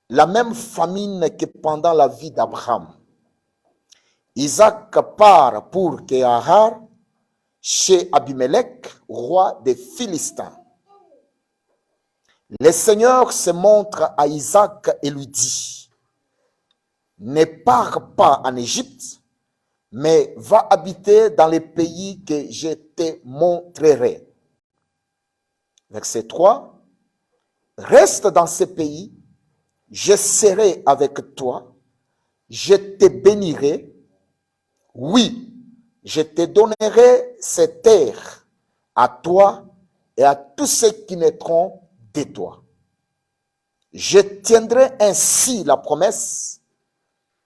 la même famine que pendant la vie d'Abraham. Isaac part pour Guérard, chez Abimelech, roi des Philistins. Le Seigneur se montre à Isaac et lui dit, ne pars pas en Égypte, mais va habiter dans les pays que je te montrerai. Verset 3, reste dans ces pays, je serai avec toi, je te bénirai, oui, je te donnerai ces terres à toi et à tous ceux qui naîtront de toi. Je tiendrai ainsi la promesse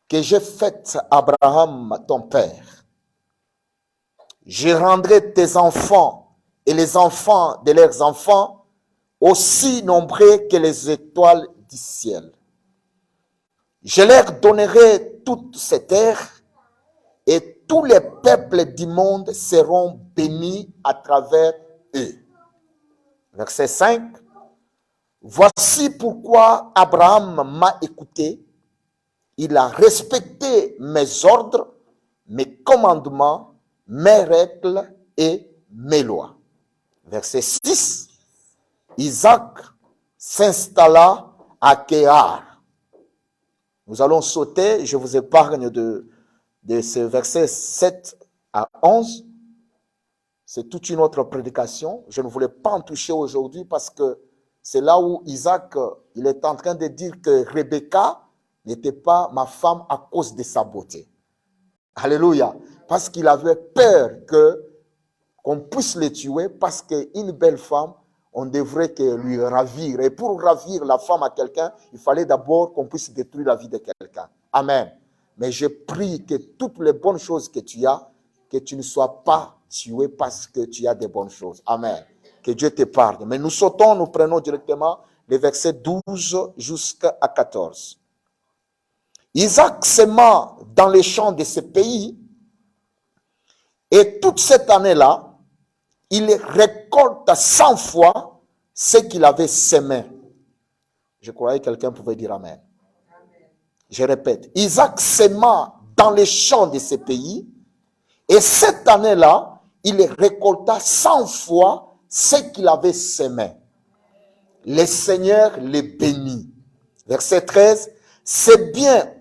que j'ai faite à Abraham, ton père. Je rendrai tes enfants et les enfants de leurs enfants aussi nombreux que les étoiles du ciel. Je leur donnerai toutes ces terres et tous les peuples du monde seront bénis à travers eux. Verset 5. Voici pourquoi Abraham m'a écouté. Il a respecté mes ordres, mes commandements, mes règles et mes lois. Verset 6. Isaac s'installa à Guérard. Nous allons sauter, je vous épargne de ce verset 7 à 11. C'est toute une autre prédication. Je ne voulais pas en toucher aujourd'hui parce que c'est là où Isaac, il est en train de dire que Rebecca n'était pas ma femme à cause de sa beauté. Alléluia. Parce qu'il avait peur qu'on puisse le tuer parce qu'une belle femme, on devrait que lui ravir. Et pour ravir la femme à quelqu'un, il fallait d'abord qu'on puisse détruire la vie de quelqu'un. Amen. Mais je prie que toutes les bonnes choses que tu as, que tu ne sois pas tué parce que tu as des bonnes choses. Amen. Que Dieu te pardonne. Mais nous sautons, nous prenons directement les versets 12 jusqu'à 14. Isaac sema dans les champs de ce pays et toute cette année-là, il récolte 100 fois ce qu'il avait semé. Je croyais que quelqu'un pouvait dire Amen. Je répète, Isaac sema dans les champs de ce pays et cette année-là, il récolta 100 fois ce qu'il avait semé. Le Seigneur les bénit. Verset 13, ses biens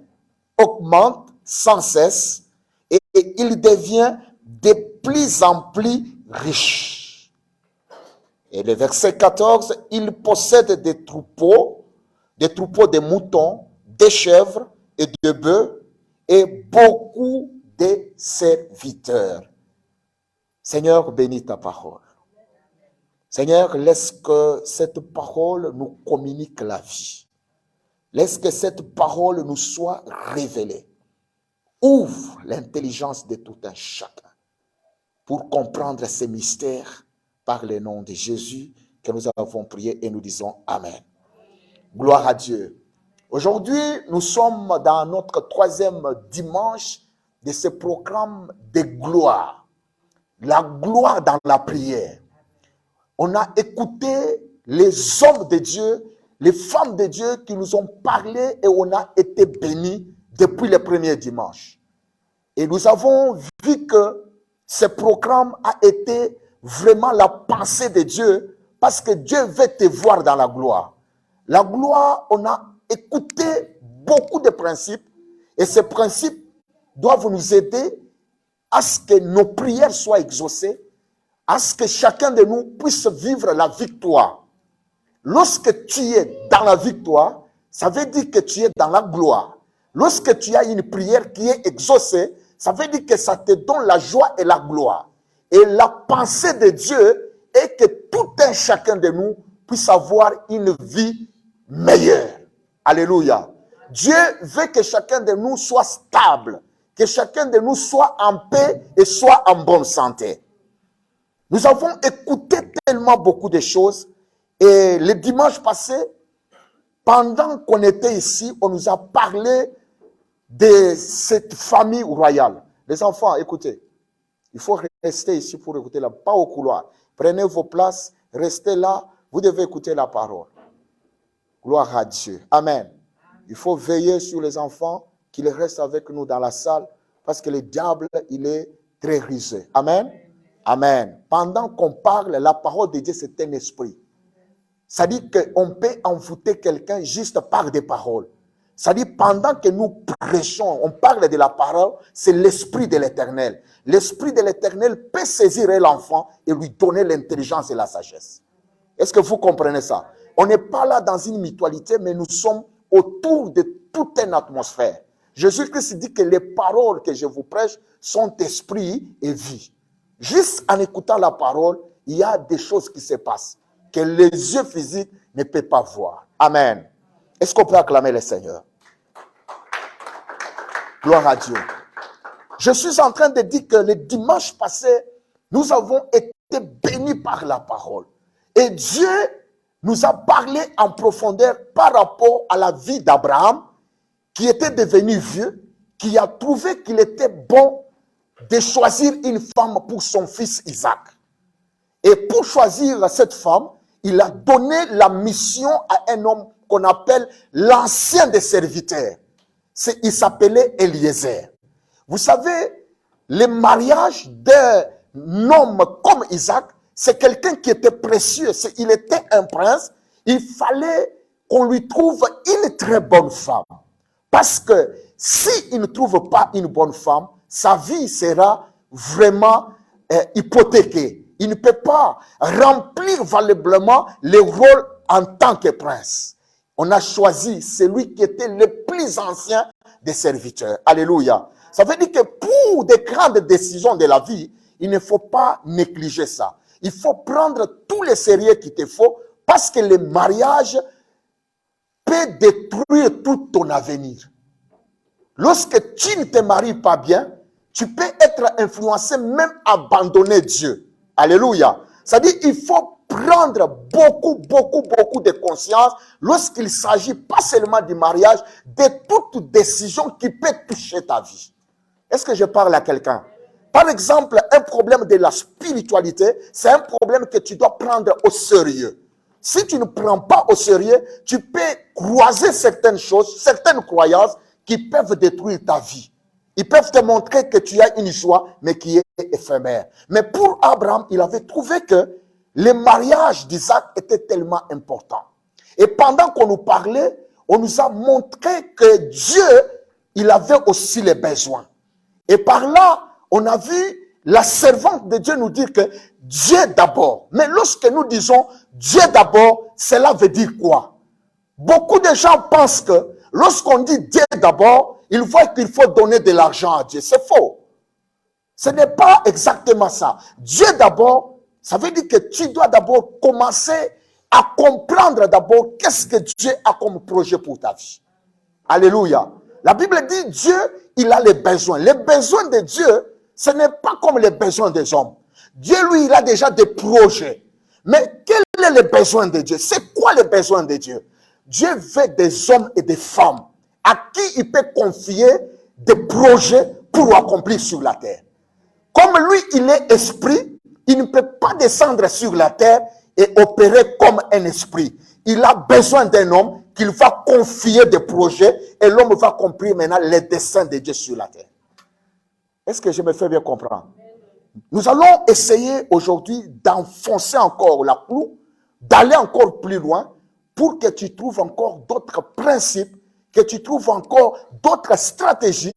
augmentent sans cesse et il devient de plus en plus riche. Et le verset 14, il possède des troupeaux de moutons, des chèvres et de bœufs et beaucoup de serviteurs. Seigneur, bénis ta parole. Seigneur, laisse que cette parole nous communique la vie. Laisse que cette parole nous soit révélée. Ouvre l'intelligence de tout un chacun pour comprendre ces mystères par le nom de Jésus que nous avons prié et nous disons Amen. Gloire à Dieu. Aujourd'hui, nous sommes dans notre 3e dimanche de ce programme de gloire. La gloire dans la prière. On a écouté les hommes de Dieu, les femmes de Dieu qui nous ont parlé et on a été bénis depuis le premier dimanche. Et nous avons vu que ce programme a été vraiment la pensée de Dieu parce que Dieu veut te voir dans la gloire. La gloire, on a écouté beaucoup de principes et ces principes doivent nous aider à ce que nos prières soient exaucées, à ce que chacun de nous puisse vivre la victoire. Lorsque tu es dans la victoire, ça veut dire que tu es dans la gloire. Lorsque tu as une prière qui est exaucée, ça veut dire que ça te donne la joie et la gloire. Et la pensée de Dieu est que tout un chacun de nous puisse avoir une vie meilleure. Alléluia. Dieu veut que chacun de nous soit stable, que chacun de nous soit en paix et soit en bonne santé. Nous avons écouté tellement beaucoup de choses et le dimanche passé, pendant qu'on était ici, on nous a parlé de cette famille royale. Les enfants, écoutez, il faut rester ici pour écouter là, pas au couloir. Prenez vos places, restez là, vous devez écouter la parole. Gloire à Dieu. Amen. Il faut veiller sur les enfants, qu'ils restent avec nous dans la salle, parce que le diable, il est très rusé. Amen. Amen. Pendant qu'on parle, la parole de Dieu, c'est un esprit. Ça dit qu'on peut envoûter quelqu'un juste par des paroles. Ça dit pendant que nous prêchons, on parle de la parole, c'est l'esprit de l'Éternel. L'esprit de l'Éternel peut saisir l'enfant et lui donner l'intelligence et la sagesse. Est-ce que vous comprenez ça? On n'est pas là dans une mutualité, mais nous sommes autour de toute une atmosphère. Jésus-Christ dit que les paroles que je vous prêche sont esprit et vie. Juste en écoutant la parole, il y a des choses qui se passent que les yeux physiques ne peuvent pas voir. Amen. Est-ce qu'on peut acclamer le Seigneur? Gloire à Dieu. Je suis en train de dire que le dimanche passé, nous avons été bénis par la parole. Et Dieu nous a parlé en profondeur par rapport à la vie d'Abraham, qui était devenu vieux, qui a trouvé qu'il était bon de choisir une femme pour son fils Isaac. Et pour choisir cette femme, il a donné la mission à un homme qu'on appelle l'ancien des serviteurs. Il s'appelait Eliezer. Vous savez, le mariage d'un homme comme Isaac, c'est quelqu'un qui était précieux. Il était un prince. Il fallait qu'on lui trouve une très bonne femme. Parce que s'il ne trouve pas une bonne femme, sa vie sera vraiment hypothéquée. Il ne peut pas remplir valablement le rôle en tant que prince. On a choisi celui qui était le plus ancien des serviteurs. Alléluia. Ça veut dire que pour des grandes décisions de la vie, il ne faut pas négliger ça. Il faut prendre tous les sérieux qu'il te faut parce que le mariage peut détruire tout ton avenir. Lorsque tu ne te maries pas bien, tu peux être influencé, même abandonner Dieu. Alléluia. C'est-à-dire qu'il faut prendre beaucoup de conscience lorsqu'il s'agit pas seulement du mariage, de toute décision qui peut toucher ta vie. Est-ce que je parle à quelqu'un? Par exemple, un problème de la spiritualité, c'est un problème que tu dois prendre au sérieux. Si tu ne prends pas au sérieux, tu peux croiser certaines choses, certaines croyances qui peuvent détruire ta vie. Ils peuvent te montrer que tu as une joie, mais qui est éphémère. Mais pour Abraham, il avait trouvé que le mariage d'Isaac était tellement important. Et pendant qu'on nous parlait, on nous a montré que Dieu, il avait aussi les besoins. Et par là, on a vu la servante de Dieu nous dire que Dieu d'abord. Mais lorsque nous disons Dieu d'abord, cela veut dire quoi? Beaucoup de gens pensent que lorsqu'on dit Dieu d'abord, ils voient qu'il faut donner de l'argent à Dieu. C'est faux. Ce n'est pas exactement ça. Dieu d'abord, ça veut dire que tu dois d'abord commencer à comprendre d'abord qu'est-ce que Dieu a comme projet pour ta vie. Alléluia. La Bible dit Dieu, il a les besoins. Les besoins de Dieu, ce n'est pas comme les besoins des hommes. Dieu, lui, il a déjà des projets. Mais quel est le besoin de Dieu? C'est quoi le besoin de Dieu? Dieu veut des hommes et des femmes à qui il peut confier des projets pour accomplir sur la terre. Comme lui, il est esprit, il ne peut pas descendre sur la terre et opérer comme un esprit. Il a besoin d'un homme qu'il va confier des projets et l'homme va accomplir maintenant les desseins de Dieu sur la terre. Est-ce que je me fais bien comprendre? Nous allons essayer aujourd'hui d'enfoncer encore la clou, d'aller encore plus loin pour que tu trouves encore d'autres principes, que tu trouves encore d'autres stratégies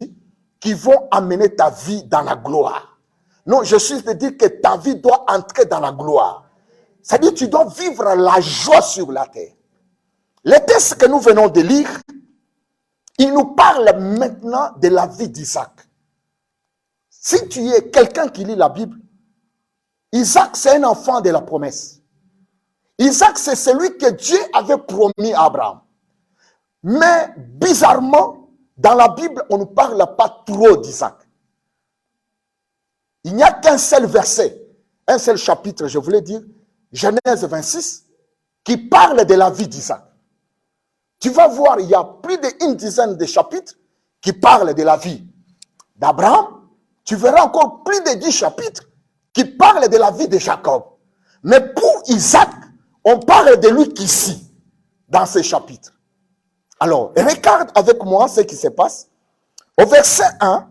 qui vont amener ta vie dans la gloire. Non, je suis de dire que ta vie doit entrer dans la gloire. C'est-à-dire que tu dois vivre la joie sur la terre. Le texte que nous venons de lire, il nous parle maintenant de la vie d'Isaac. Si tu es quelqu'un qui lit la Bible, Isaac, c'est un enfant de la promesse. Isaac, c'est celui que Dieu avait promis à Abraham. Mais bizarrement, dans la Bible, on ne parle pas trop d'Isaac. Il n'y a qu'un seul verset, un seul chapitre, je voulais dire, Genèse 26, qui parle de la vie d'Isaac. Tu vas voir, il y a plus d'une dizaine de chapitres qui parlent de la vie d'Abraham. Tu verras encore plus de 10 chapitres qui parlent de la vie de Jacob. Mais pour Isaac, on parle de lui qu'ici, dans ces chapitres. Alors, regarde avec moi ce qui se passe. Au verset 1,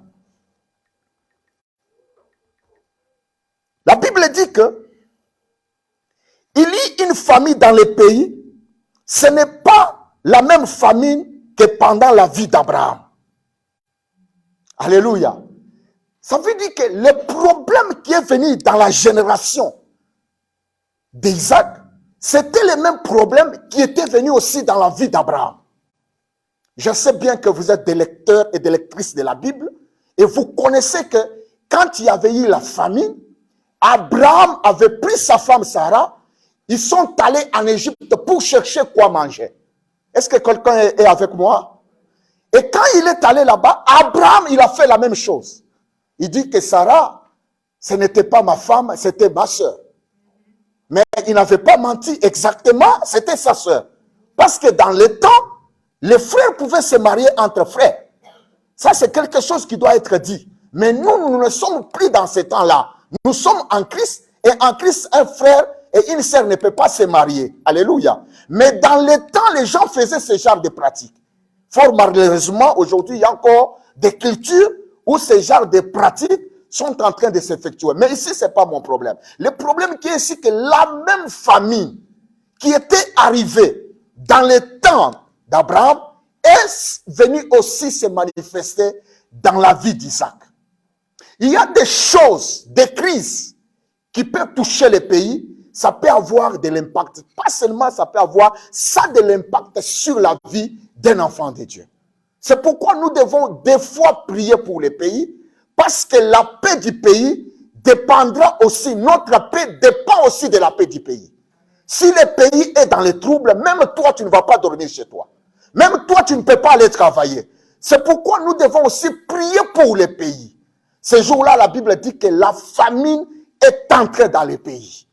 la Bible dit que il y a une famille dans les pays, ce n'est pas la même famille que pendant la vie d'Abraham. Alléluia. Ça veut dire que le problème qui est venu dans la génération d'Isaac, c'était le même problème qui était venu aussi dans la vie d'Abraham. Je sais bien que vous êtes des lecteurs et des lectrices de la Bible et vous connaissez que quand il y avait eu la famine, Abraham avait pris sa femme Sarah, ils sont allés en Égypte pour chercher quoi manger. Est-ce que quelqu'un est avec moi? Et quand il est allé là-bas, Abraham, il a fait la même chose. Il dit que Sarah, ce n'était pas ma femme, c'était ma soeur. Mais il n'avait pas menti exactement, c'était sa soeur. Parce que dans le temps, les frères pouvaient se marier entre frères. Ça, c'est quelque chose qui doit être dit. Mais nous ne sommes plus dans ce temps-là. Nous sommes en Christ, et en Christ, un frère et une sœur ne peuvent pas se marier. Alléluia. Mais dans le temps, les gens faisaient ce genre de pratiques. Fort malheureusement, aujourd'hui, il y a encore des cultures où ce genre de pratiques sont en train de s'effectuer. Mais ici, ce n'est pas mon problème. Le problème qui est ici, que la même famille qui était arrivée dans le temps d'Abraham est venue aussi se manifester dans la vie d'Isaac. Il y a des choses, des crises qui peuvent toucher les pays. Ça peut avoir de l'impact. Pas seulement ça peut avoir ça de l'impact sur la vie d'un enfant de Dieu. C'est pourquoi nous devons des fois prier pour les pays, parce que la paix du pays dépendra aussi, notre paix dépend aussi de la paix du pays. Si le pays est dans les troubles, même toi, tu ne vas pas dormir chez toi. Même toi, tu ne peux pas aller travailler. C'est pourquoi nous devons aussi prier pour les pays. Ce jour-là, la Bible dit que la famine est entrée dans les pays.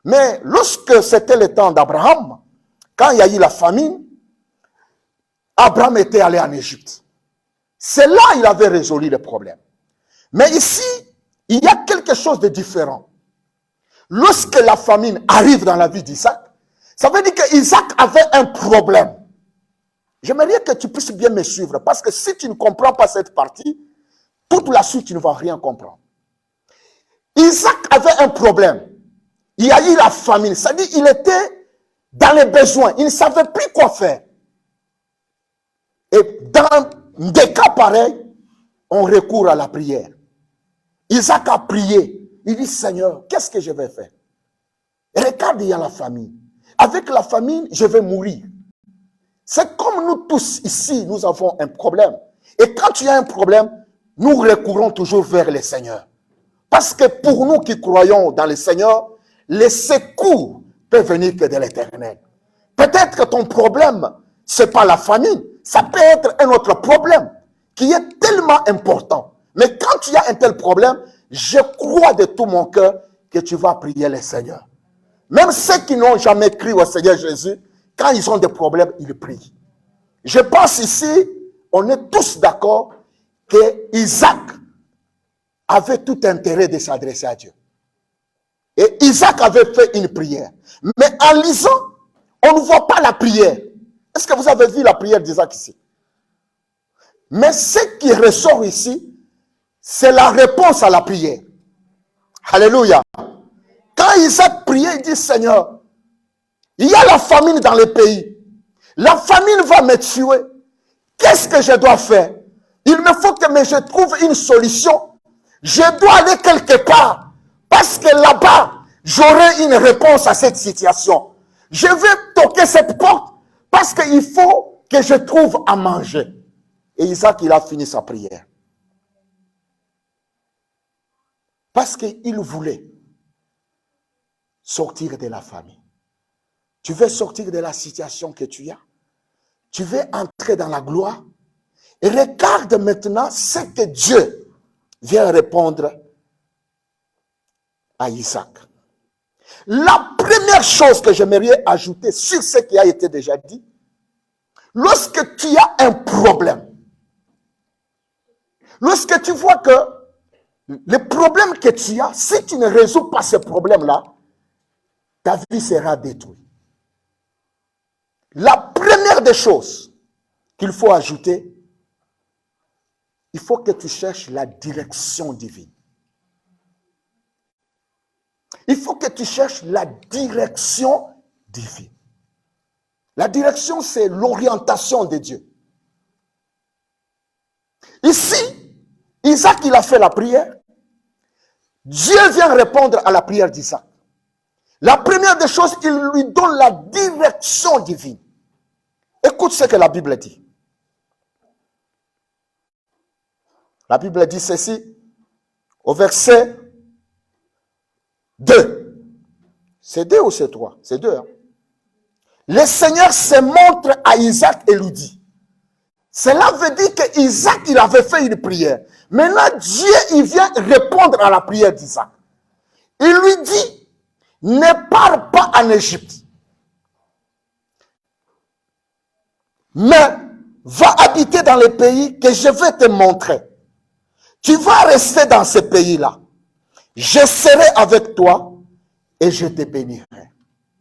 Mais lorsque c'était le temps d'Abraham, quand il y a eu la famine, Abraham était allé en Égypte. C'est là qu'il avait résolu le problème. Mais ici, il y a quelque chose de différent. Lorsque la famine arrive dans la vie d'Isaac, ça veut dire qu'Isaac avait un problème. J'aimerais que tu puisses bien me suivre, parce que si tu ne comprends pas cette partie, toute la suite, tu ne vas rien comprendre. Isaac avait un problème. Il y a eu la famine, c'est-à-dire qu'il était dans les besoins, il ne savait plus quoi faire. Et dans des cas pareils, on recourt à la prière. Isaac a prié. Il dit, Seigneur, qu'est-ce que je vais faire? Et regarde, il y a la famine. Avec la famine, je vais mourir. C'est comme nous tous ici, nous avons un problème. Et quand tu as un problème, nous recourons toujours vers le Seigneur. Parce que pour nous qui croyons dans le Seigneur, les secours peuvent venir que de l'Éternel. Peut-être que ton problème, ce n'est pas la famine. Ça peut être un autre problème qui est tellement important. Mais quand tu as un tel problème, je crois de tout mon cœur que tu vas prier le Seigneur. Même ceux qui n'ont jamais crié au Seigneur Jésus, quand ils ont des problèmes, ils prient. Je pense ici, on est tous d'accord que Isaac avait tout intérêt de s'adresser à Dieu. Et Isaac avait fait une prière. Mais en lisant, on ne voit pas la prière. Est-ce que vous avez vu la prière d'Isaac ici? Mais ce qui ressort ici, c'est la réponse à la prière. Alléluia. Quand Isaac priait, il dit, Seigneur, il y a la famine dans le pays. La famine va me tuer. Qu'est-ce que je dois faire? Il me faut que je trouve une solution. Je dois aller quelque part. Parce que là-bas, j'aurai une réponse à cette situation. Je vais toquer cette porte parce qu'il faut que je trouve à manger. Et Isaac, il a fini sa prière. Parce qu'il voulait sortir de la famille. Tu veux sortir de la situation que tu as. Tu veux entrer dans la gloire. Et regarde maintenant ce que Dieu vient répondre à Isaac. La première chose que j'aimerais ajouter sur ce qui a été déjà dit, lorsque tu as un problème, lorsque tu vois que le problème que tu as, si tu ne résous pas ce problème-là, ta vie sera détruite. La première des choses, qu'il faut ajouter, il faut que tu cherches la direction divine. Il faut que tu cherches la direction divine. La direction, c'est l'orientation de Dieu. Ici, Isaac, il a fait la prière. Dieu vient répondre à la prière d'Isaac. La première des choses, il lui donne la direction divine. Écoute ce que la Bible dit. La Bible dit ceci, au verset 2. C'est 2 ou c'est 3? C'est 2. Hein? Le Seigneur se montre à Isaac et lui dit. Cela veut dire que Isaac, il avait fait une prière. Maintenant, Dieu, il vient répondre à la prière d'Isaac. Il lui dit, ne pars pas en Égypte, mais va habiter dans le pays que je vais te montrer. Tu vas rester dans ce pays-là. Je serai avec toi et je te bénirai.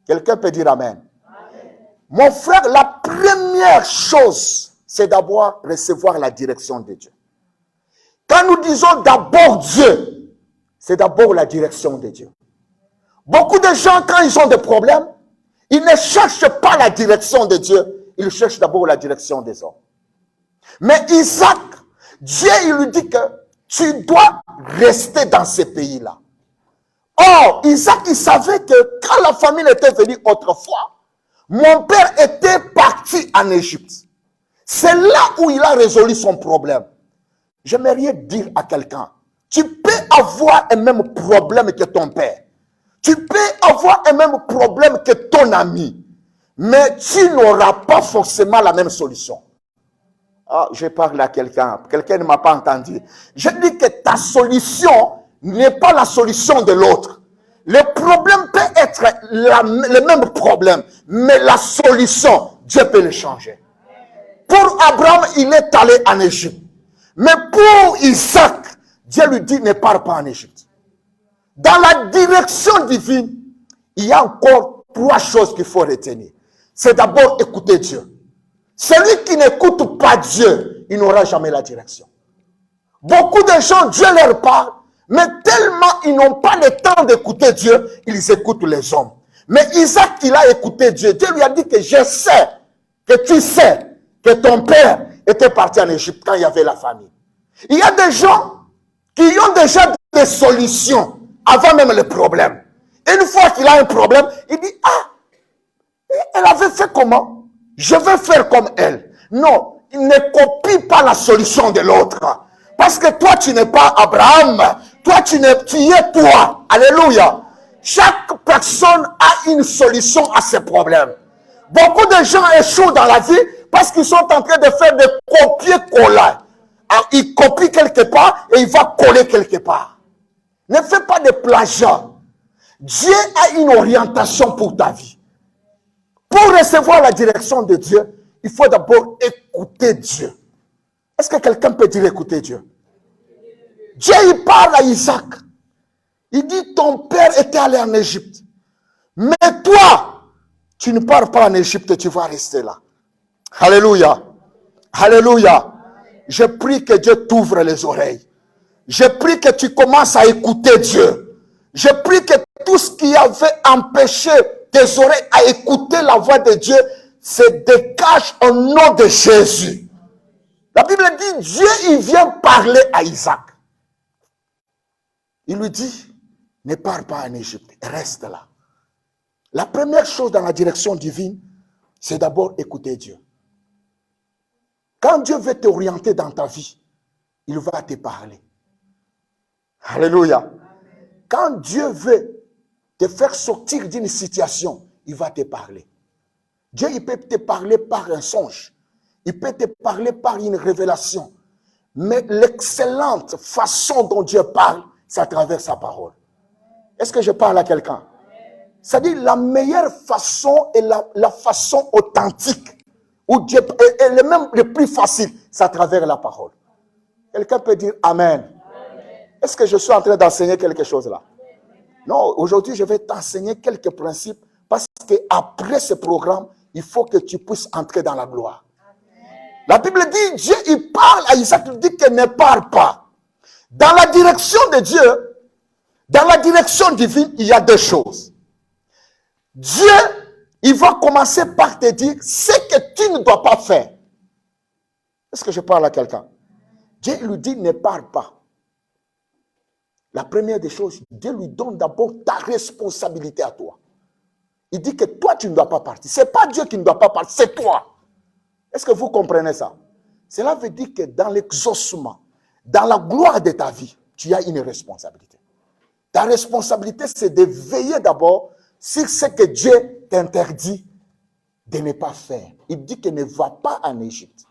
Quelqu'un peut dire Amen. Amen. Mon frère, la première chose, c'est d'abord recevoir la direction de Dieu. Quand nous disons d'abord Dieu, c'est d'abord la direction de Dieu. Beaucoup de gens, quand ils ont des problèmes, ils ne cherchent pas la direction de Dieu, ils cherchent d'abord la direction des hommes. Mais Isaac, Dieu, il lui dit que tu dois rester dans ce pays-là. Or, Isaac, il savait que quand la famille était venue autrefois, mon père était parti en Égypte. C'est là où il a résolu son problème. J'aimerais dire à quelqu'un, tu peux avoir un même problème que ton père. Tu peux avoir un même problème que ton ami. Mais tu n'auras pas forcément la même solution. Ah, je parle à quelqu'un. Quelqu'un ne m'a pas entendu. Je dis que ta solution n'est pas la solution de l'autre. Le problème peut être le même problème, mais la solution, Dieu peut le changer. Pour Abraham, il est allé en Égypte. Mais pour Isaac, Dieu lui dit, ne pars pas en Égypte. Dans la direction divine, il y a encore 3 choses qu'il faut retenir. C'est d'abord écouter Dieu. Celui qui n'écoute pas Dieu, il n'aura jamais la direction. Beaucoup de gens, Dieu leur parle, mais tellement ils n'ont pas le temps d'écouter Dieu, ils écoutent les hommes. Mais Isaac, il a écouté Dieu. Dieu lui a dit que je sais, que tu sais, que ton père était parti en Égypte quand il y avait la famine. Il y a des gens qui ont déjà des solutions avant même le problème. Une fois qu'il a un problème, il dit, ah, elle avait fait comment? Je vais faire comme elle. Non, il ne copie pas la solution de l'autre. Parce que toi, tu n'es pas Abraham. Toi, tu es toi. Alléluia. Chaque personne a une solution à ses problèmes. Beaucoup de gens échouent dans la vie parce qu'ils sont en train de faire des copier-coller. Ils copient quelque part et ils vont coller quelque part. Ne fais pas de plagiat. Dieu a une orientation pour ta vie. Pour recevoir la direction de Dieu, il faut d'abord écouter Dieu. Est-ce que quelqu'un peut dire écouter Dieu? Dieu, il parle à Isaac. Il dit, ton père était allé en Égypte. Mais toi, tu ne pars pas en Égypte, tu vas rester là. Alléluia. Alléluia. Je prie que Dieu t'ouvre les oreilles. Je prie que tu commences à écouter Dieu. Je prie que tout ce qui avait empêché tes oreilles à écouter la voix de Dieu se dégage au nom de Jésus. La Bible dit, Dieu, il vient parler à Isaac. Il lui dit, ne pars pas en Égypte, reste là. La première chose dans la direction divine, c'est d'abord écouter Dieu. Quand Dieu veut t'orienter dans ta vie, il va te parler. Alléluia. Quand Dieu veut te faire sortir d'une situation, il va te parler. Dieu, il peut te parler par un songe. Il peut te parler par une révélation. Mais l'excellente façon dont Dieu parle, c'est à travers sa parole. Est-ce que je parle à quelqu'un? C'est-à-dire la meilleure façon et la façon authentique, où Dieu est même le plus facile, c'est à travers la parole. Quelqu'un peut dire Amen. Est-ce que je suis en train d'enseigner quelque chose là? Non, aujourd'hui je vais t'enseigner quelques principes parce qu'après ce programme, il faut que tu puisses entrer dans la gloire. La Bible dit, Dieu, il parle à Isaac, il dit qu'il ne parle pas. Dans la direction de Dieu, dans la direction divine, il y a deux choses. Dieu, il va commencer par te dire ce que tu ne dois pas faire. Est-ce que je parle à quelqu'un? Dieu lui dit, ne parle pas. La première des choses, Dieu lui donne d'abord ta responsabilité à toi. Il dit que toi, tu ne dois pas partir. Ce n'est pas Dieu qui ne doit pas partir, c'est toi. Est-ce que vous comprenez ça? Cela veut dire que dans l'exaucement, dans la gloire de ta vie, tu as une responsabilité. Ta responsabilité, c'est de veiller d'abord sur ce que Dieu t'interdit de ne pas faire. Il dit que ne va pas en Égypte.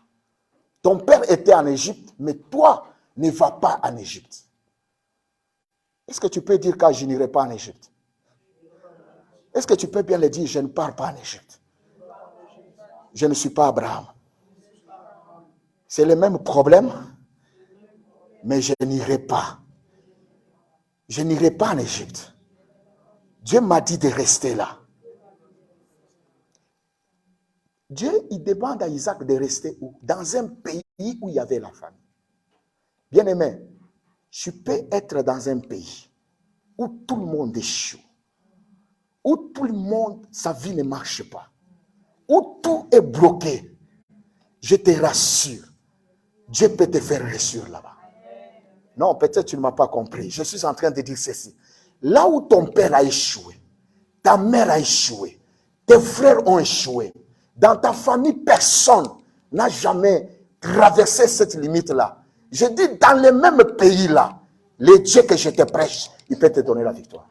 Ton père était en Égypte, mais toi, ne vas pas en Égypte. Est-ce que tu peux dire que je n'irai pas en Égypte? Est-ce que tu peux bien le dire, je ne pars pas en Égypte? Je ne suis pas Abraham. C'est le même problème, mais je n'irai pas. Je n'irai pas en Égypte. Dieu m'a dit de rester là. Dieu, il demande à Isaac de rester où? Dans un pays où il y avait la famine. Bien-aimé, tu peux être dans un pays où tout le monde échoue, où tout le monde, sa vie ne marche pas, où tout est bloqué. Je te rassure, Dieu peut te faire réussir là-bas. Non, peut-être tu ne m'as pas compris. Je suis en train de dire ceci. Là où ton père a échoué, ta mère a échoué, tes frères ont échoué, dans ta famille, personne n'a jamais traversé cette limite-là. Je dis, dans le même pays-là, le Dieu que je te prêche, il peut te donner la victoire.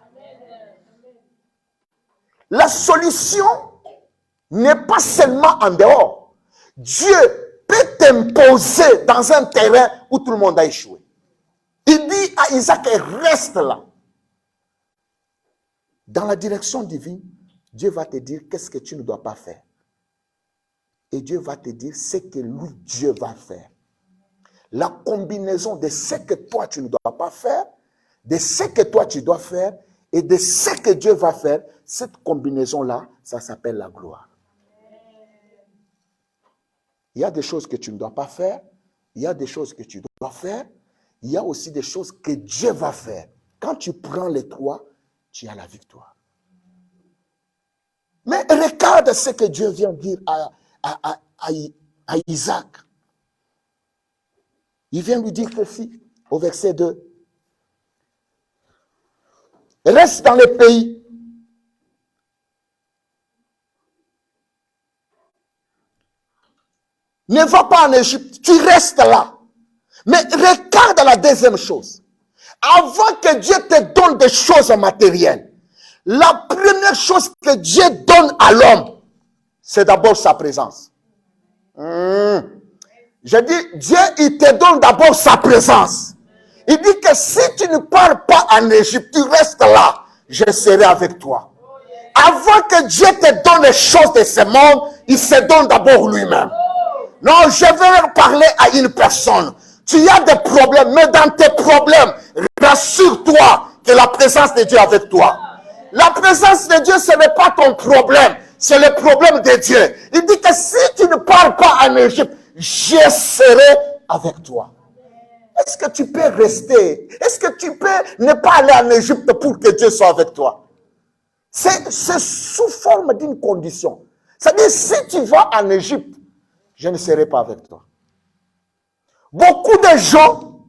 La solution n'est pas seulement en dehors. Dieu peut t'imposer dans un terrain où tout le monde a échoué. Il dit à Isaac, reste là. Dans la direction divine, Dieu va te dire qu'est-ce que tu ne dois pas faire. Et Dieu va te dire ce que lui, Dieu va faire. La combinaison de ce que toi, tu ne dois pas faire, de ce que toi, tu dois faire, et de ce que Dieu va faire, cette combinaison-là, ça s'appelle la gloire. Il y a des choses que tu ne dois pas faire, il y a des choses que tu dois faire, il y a aussi des choses que Dieu va faire. Quand tu prends les trois, tu as la victoire. Mais regarde ce que Dieu vient dire à Isaac. Il vient lui dire ceci au verset 2. Reste dans le pays. Ne va pas en Égypte, tu restes là. Mais regarde la deuxième chose. Avant que Dieu te donne des choses matérielles, la première chose que Dieu donne à l'homme, c'est d'abord sa présence. Je dis, Dieu, il te donne d'abord sa présence. Il dit que si tu ne pars pas en Égypte, tu restes là, je serai avec toi. Avant que Dieu te donne les choses de ce monde, il se donne d'abord lui-même. Non, je vais parler à une personne. Tu as des problèmes, mais dans tes problèmes, rassure-toi que la présence de Dieu est avec toi. La présence de Dieu, ce n'est pas ton problème, c'est le problème de Dieu. Il dit que si tu ne pars pas en Égypte, je serai avec toi. Est-ce que tu peux rester? Est-ce que tu peux ne pas aller en Égypte pour que Dieu soit avec toi? C'est sous forme d'une condition. C'est-à-dire, si tu vas en Égypte, je ne serai pas avec toi. Beaucoup de gens,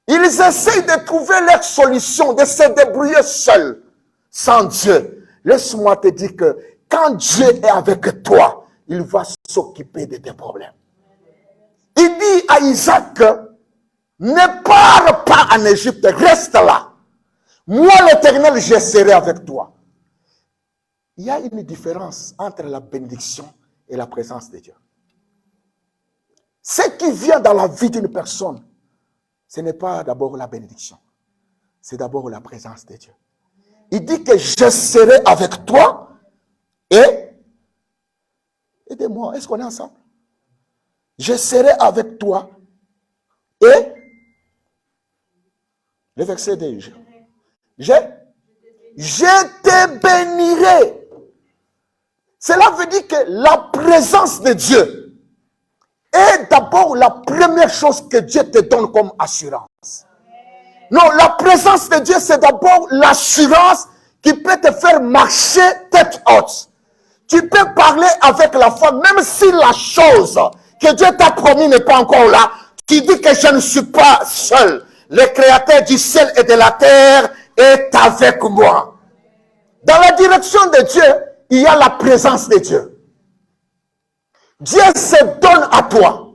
ils essayent de trouver leur solution, de se débrouiller seuls, sans Dieu. Laisse-moi te dire que quand Dieu est avec toi, il va s'occuper de tes problèmes. Il dit à Isaac, ne pars pas en Égypte, reste là. Moi, l'Éternel, je serai avec toi. Il y a une différence entre la bénédiction et la présence de Dieu. Ce qui vient dans la vie d'une personne, ce n'est pas d'abord la bénédiction. C'est d'abord la présence de Dieu. Il dit que je serai avec toi et aidez-moi, est-ce qu'on est ensemble? Je serai avec toi et le verset 2. Je te bénirai. Cela veut dire que la présence de Dieu est d'abord la première chose que Dieu te donne comme assurance. Non, la présence de Dieu, c'est d'abord l'assurance qui peut te faire marcher tête haute. Tu peux parler avec la foi, même si la chose que Dieu t'a promis n'est pas encore là. Tu dis que je ne suis pas seul. Le Créateur du ciel et de la terre est avec moi. Dans la direction de Dieu, il y a la présence de Dieu. Dieu se donne à toi.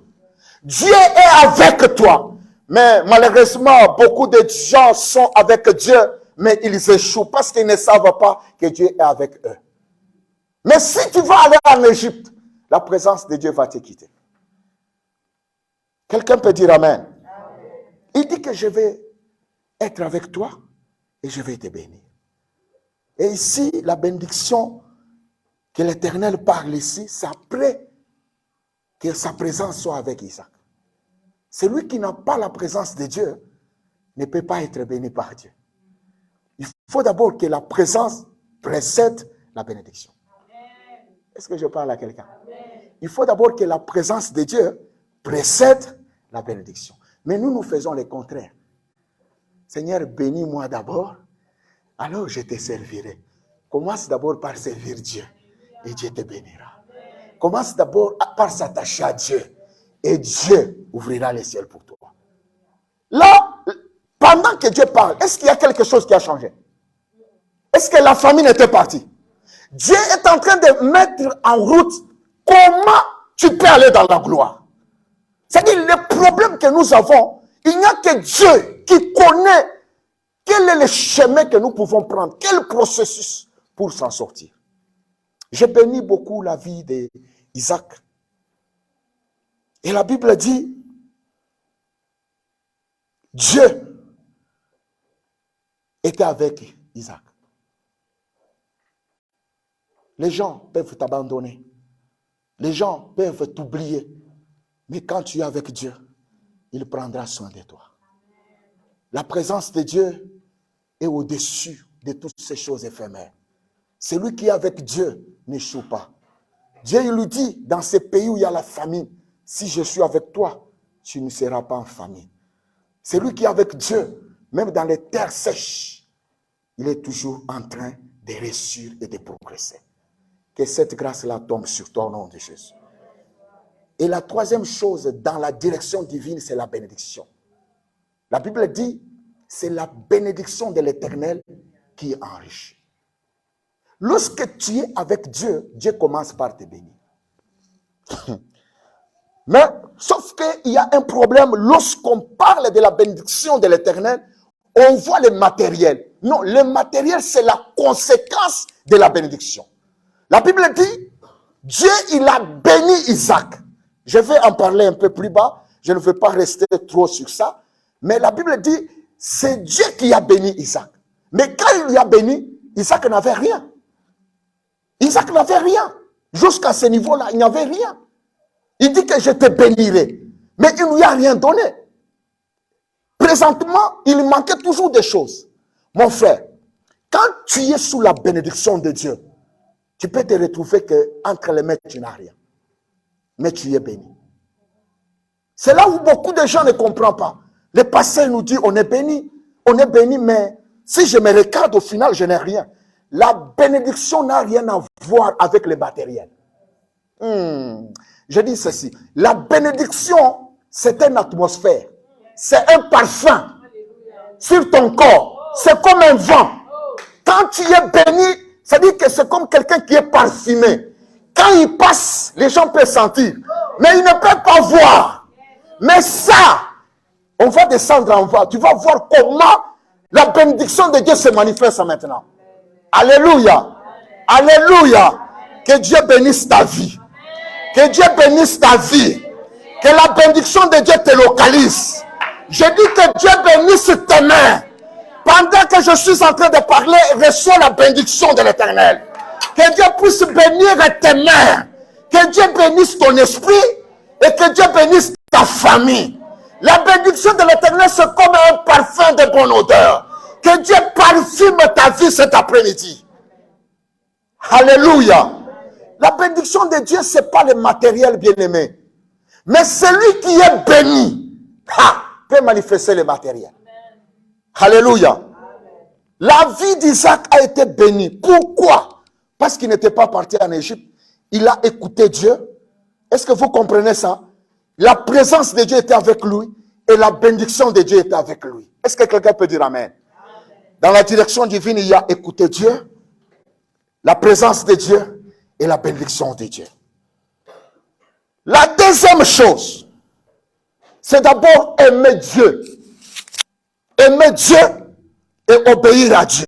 Dieu est avec toi. Mais malheureusement, beaucoup de gens sont avec Dieu, mais ils échouent parce qu'ils ne savent pas que Dieu est avec eux. Mais si tu vas aller en Égypte, la présence de Dieu va te quitter. Quelqu'un peut dire Amen. Il dit que je vais être avec toi et je vais te bénir. Et ici, la bénédiction que l'Éternel parle ici, c'est après que sa présence soit avec Isaac. Celui qui n'a pas la présence de Dieu ne peut pas être béni par Dieu. Il faut d'abord que la présence précède la bénédiction. Est-ce que je parle à quelqu'un? Il faut d'abord que la présence de Dieu précède la bénédiction. Mais nous faisons le contraire. Seigneur, bénis-moi d'abord, alors je te servirai. Commence d'abord par servir Dieu et Dieu te bénira. Commence d'abord par s'attacher à Dieu et Dieu ouvrira les ciels pour toi. Là, pendant que Dieu parle, est-ce qu'il y a quelque chose qui a changé? Est-ce que la famine était partie? Dieu est en train de mettre en route comment tu peux aller dans la gloire. C'est-à-dire, le problème que nous avons, il n'y a que Dieu qui connaît quel est le chemin que nous pouvons prendre, quel processus pour s'en sortir. J'ai béni beaucoup la vie d'Isaac. Et la Bible dit, Dieu était avec Isaac. Les gens peuvent t'abandonner. Les gens peuvent t'oublier. Mais quand tu es avec Dieu, il prendra soin de toi. La présence de Dieu est au-dessus de toutes ces choses éphémères. Celui qui est avec Dieu n'échoue pas. Dieu il lui dit, dans ces pays où il y a la famine, si je suis avec toi, tu ne seras pas en famine. Celui qui est avec Dieu, même dans les terres sèches, il est toujours en train de réussir et de progresser. Que cette grâce-là tombe sur toi au nom de Jésus. Et la troisième chose dans la direction divine, c'est la bénédiction. La Bible dit, c'est la bénédiction de l'Éternel qui enrichit. Lorsque tu es avec Dieu, Dieu commence par te bénir. Mais, sauf qu'il y a un problème, lorsqu'on parle de la bénédiction de l'Éternel, on voit le matériel. Non, le matériel, c'est la conséquence de la bénédiction. La Bible dit, Dieu, il a béni Isaac. Je vais en parler un peu plus bas, je ne veux pas rester trop sur ça. Mais la Bible dit, c'est Dieu qui a béni Isaac. Mais quand il lui a béni, Isaac n'avait rien. Isaac n'avait rien. Jusqu'à ce niveau-là, il n'y avait rien. Il dit que je te bénirai. Mais il ne lui a rien donné. Présentement, il manquait toujours des choses. Mon frère, quand tu es sous la bénédiction de Dieu, tu peux te retrouver qu'entre les mains, tu n'as rien. Mais tu es béni. C'est là où beaucoup de gens ne comprennent pas. Le pasteur nous dit, on est béni, mais si je me regarde au final, je n'ai rien. La bénédiction n'a rien à voir avec le matériel. Je dis ceci, la bénédiction, c'est une atmosphère, c'est un parfum sur ton corps, c'est comme un vent. Quand tu es béni, ça dit que c'est comme quelqu'un qui est parfumé. Quand il passe, les gens peuvent sentir, mais ils ne peuvent pas voir. Mais ça, on va descendre en bas, tu vas voir comment la bénédiction de Dieu se manifeste maintenant. Alléluia, alléluia, que Dieu bénisse ta vie. Que Dieu bénisse ta vie. Que la bénédiction de Dieu te localise. Je dis que Dieu bénisse tes mains. Pendant que je suis en train de parler, reçois la bénédiction de l'Éternel. Que Dieu puisse bénir tes mains. Que Dieu bénisse ton esprit. Et que Dieu bénisse ta famille. La bénédiction de l'Éternel, c'est comme un parfum de bonne odeur. Que Dieu parfume ta vie cet après-midi. Alléluia. La bénédiction de Dieu, ce n'est pas le matériel bien-aimé. Mais celui qui est béni peut manifester le matériel. Alléluia. La vie d'Isaac a été bénie. Pourquoi? Parce qu'il n'était pas parti en Égypte. Il a écouté Dieu. Est-ce que vous comprenez ça? La présence de Dieu était avec lui et la bénédiction de Dieu était avec lui. Est-ce que quelqu'un peut dire amen? Dans la direction divine, il a écouté Dieu, la présence de Dieu et la bénédiction de Dieu. La deuxième chose, c'est d'abord aimer Dieu. Aimer Dieu et obéir à Dieu.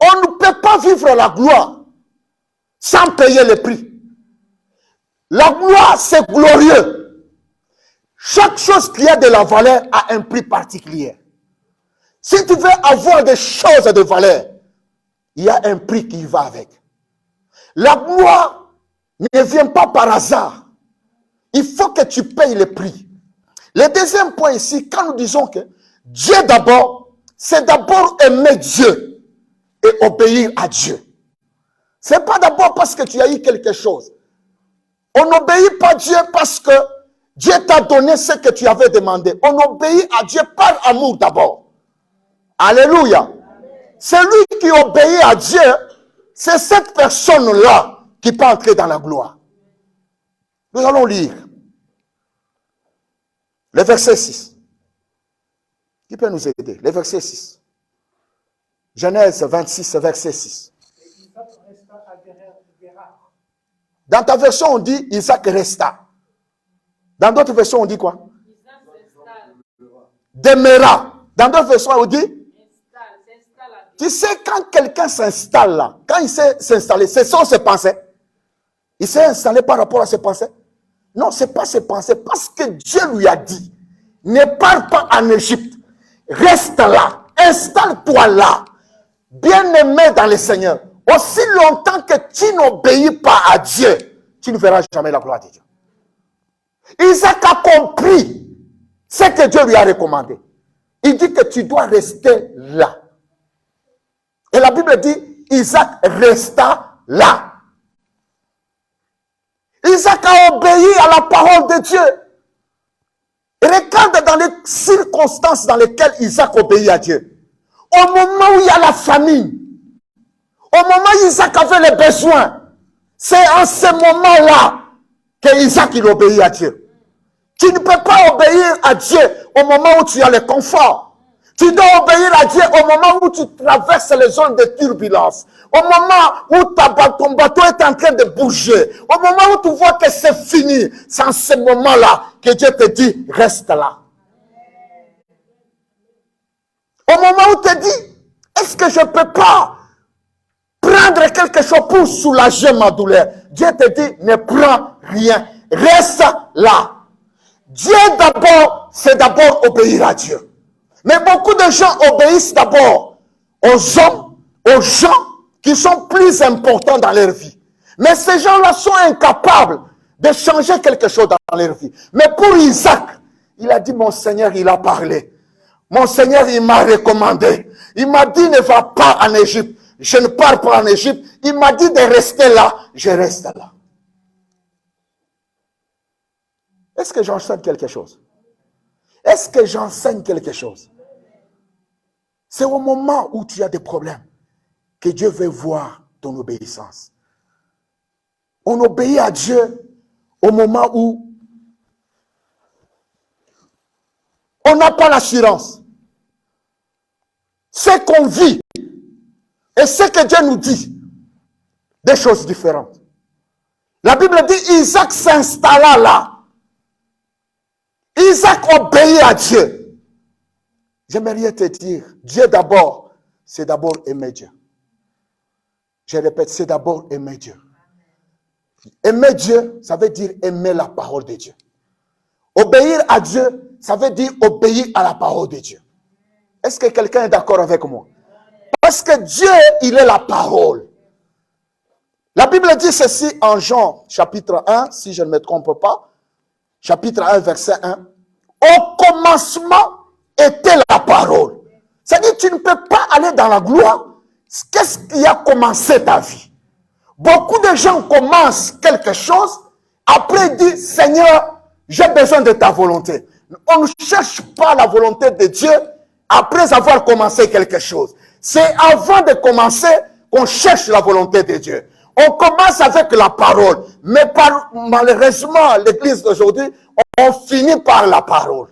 On ne peut pas vivre la gloire sans payer le prix. La gloire, c'est glorieux. Chaque chose qui a de la valeur a un prix particulier. Si tu veux avoir des choses de valeur, il y a un prix qui va avec. La gloire ne vient pas par hasard. Il faut que tu payes le prix. Le deuxième point ici, quand nous disons que Dieu d'abord, c'est d'abord aimer Dieu et obéir à Dieu. Ce n'est pas d'abord parce que tu as eu quelque chose. On n'obéit pas à Dieu parce que Dieu t'a donné ce que tu avais demandé. On obéit à Dieu par amour d'abord. Alléluia. Celui qui obéit à Dieu, c'est cette personne-là qui peut entrer dans la gloire. Nous allons lire le verset 6. Qui peut nous aider? Le verset 6. Genèse 26, verset 6. Dans ta version, on dit Isaac resta. Dans d'autres versions, on dit quoi? Demeura. Dans d'autres versions, on dit? Tu sais, quand quelqu'un s'installe là, quand il s'est installé, ce sont ses pensées. Il s'est installé par rapport à ses pensées. Non, ce n'est pas ses pensées. Parce que Dieu lui a dit, ne pars pas en Égypte. Reste là. Installe-toi là. Bien-aimé dans le Seigneur. Aussi longtemps que tu n'obéis pas à Dieu, tu ne verras jamais la gloire de Dieu. Isaac a compris ce que Dieu lui a recommandé. Il dit que tu dois rester là. Et la Bible dit, Isaac resta là. Isaac a obéi à la parole de Dieu. Et regarde dans les circonstances dans lesquelles Isaac obéit à Dieu. Au moment où il y a la famine, au moment où Isaac avait les besoins, c'est en ce moment-là que Isaac il obéit à Dieu. Tu ne peux pas obéir à Dieu au moment où tu as le confort. Tu dois obéir à Dieu au moment où tu traverses les zones de turbulence. Au moment où ton bateau est en train de bouger. Au moment où tu vois que c'est fini. C'est en ce moment-là que Dieu te dit, reste là. Au moment où tu te dis, est-ce que je ne peux pas prendre quelque chose pour soulager ma douleur? Dieu te dit, ne prends rien. Reste là. Dieu d'abord, c'est d'abord obéir à Dieu. Mais beaucoup de gens obéissent d'abord aux hommes, aux gens qui sont plus importants dans leur vie. Mais ces gens-là sont incapables de changer quelque chose dans leur vie. Mais pour Isaac, il a dit, mon Seigneur, il a parlé. Mon Seigneur, il m'a recommandé. Il m'a dit, ne va pas en Égypte. Je ne pars pas en Égypte. Il m'a dit de rester là. Je reste là. Est-ce que j'enseigne quelque chose? Est-ce que j'enseigne quelque chose? C'est au moment où tu as des problèmes que Dieu veut voir ton obéissance. On obéit à Dieu au moment où on n'a pas l'assurance. Ce qu'on vit et ce que Dieu nous dit, des choses différentes. La Bible dit, Isaac s'installa là. Isaac obéit à Dieu. J'aimerais te dire, Dieu d'abord, c'est d'abord aimer Dieu. Je répète, c'est d'abord aimer Dieu. Aimer Dieu, ça veut dire aimer la parole de Dieu. Obéir à Dieu, ça veut dire obéir à la parole de Dieu. Est-ce que quelqu'un est d'accord avec moi? Parce que Dieu, il est la parole. La Bible dit ceci en Jean, chapitre 1, si je ne me trompe pas. Chapitre 1, verset 1. Au commencement était la parole. C'est-à-dire, tu ne peux pas aller dans la gloire. Qu'est-ce qui a commencé ta vie? Beaucoup de gens commencent quelque chose, après ils disent, Seigneur, j'ai besoin de ta volonté. On ne cherche pas la volonté de Dieu après avoir commencé quelque chose. C'est avant de commencer qu'on cherche la volonté de Dieu. On commence avec la parole, mais malheureusement, l'église d'aujourd'hui, on finit par la parole.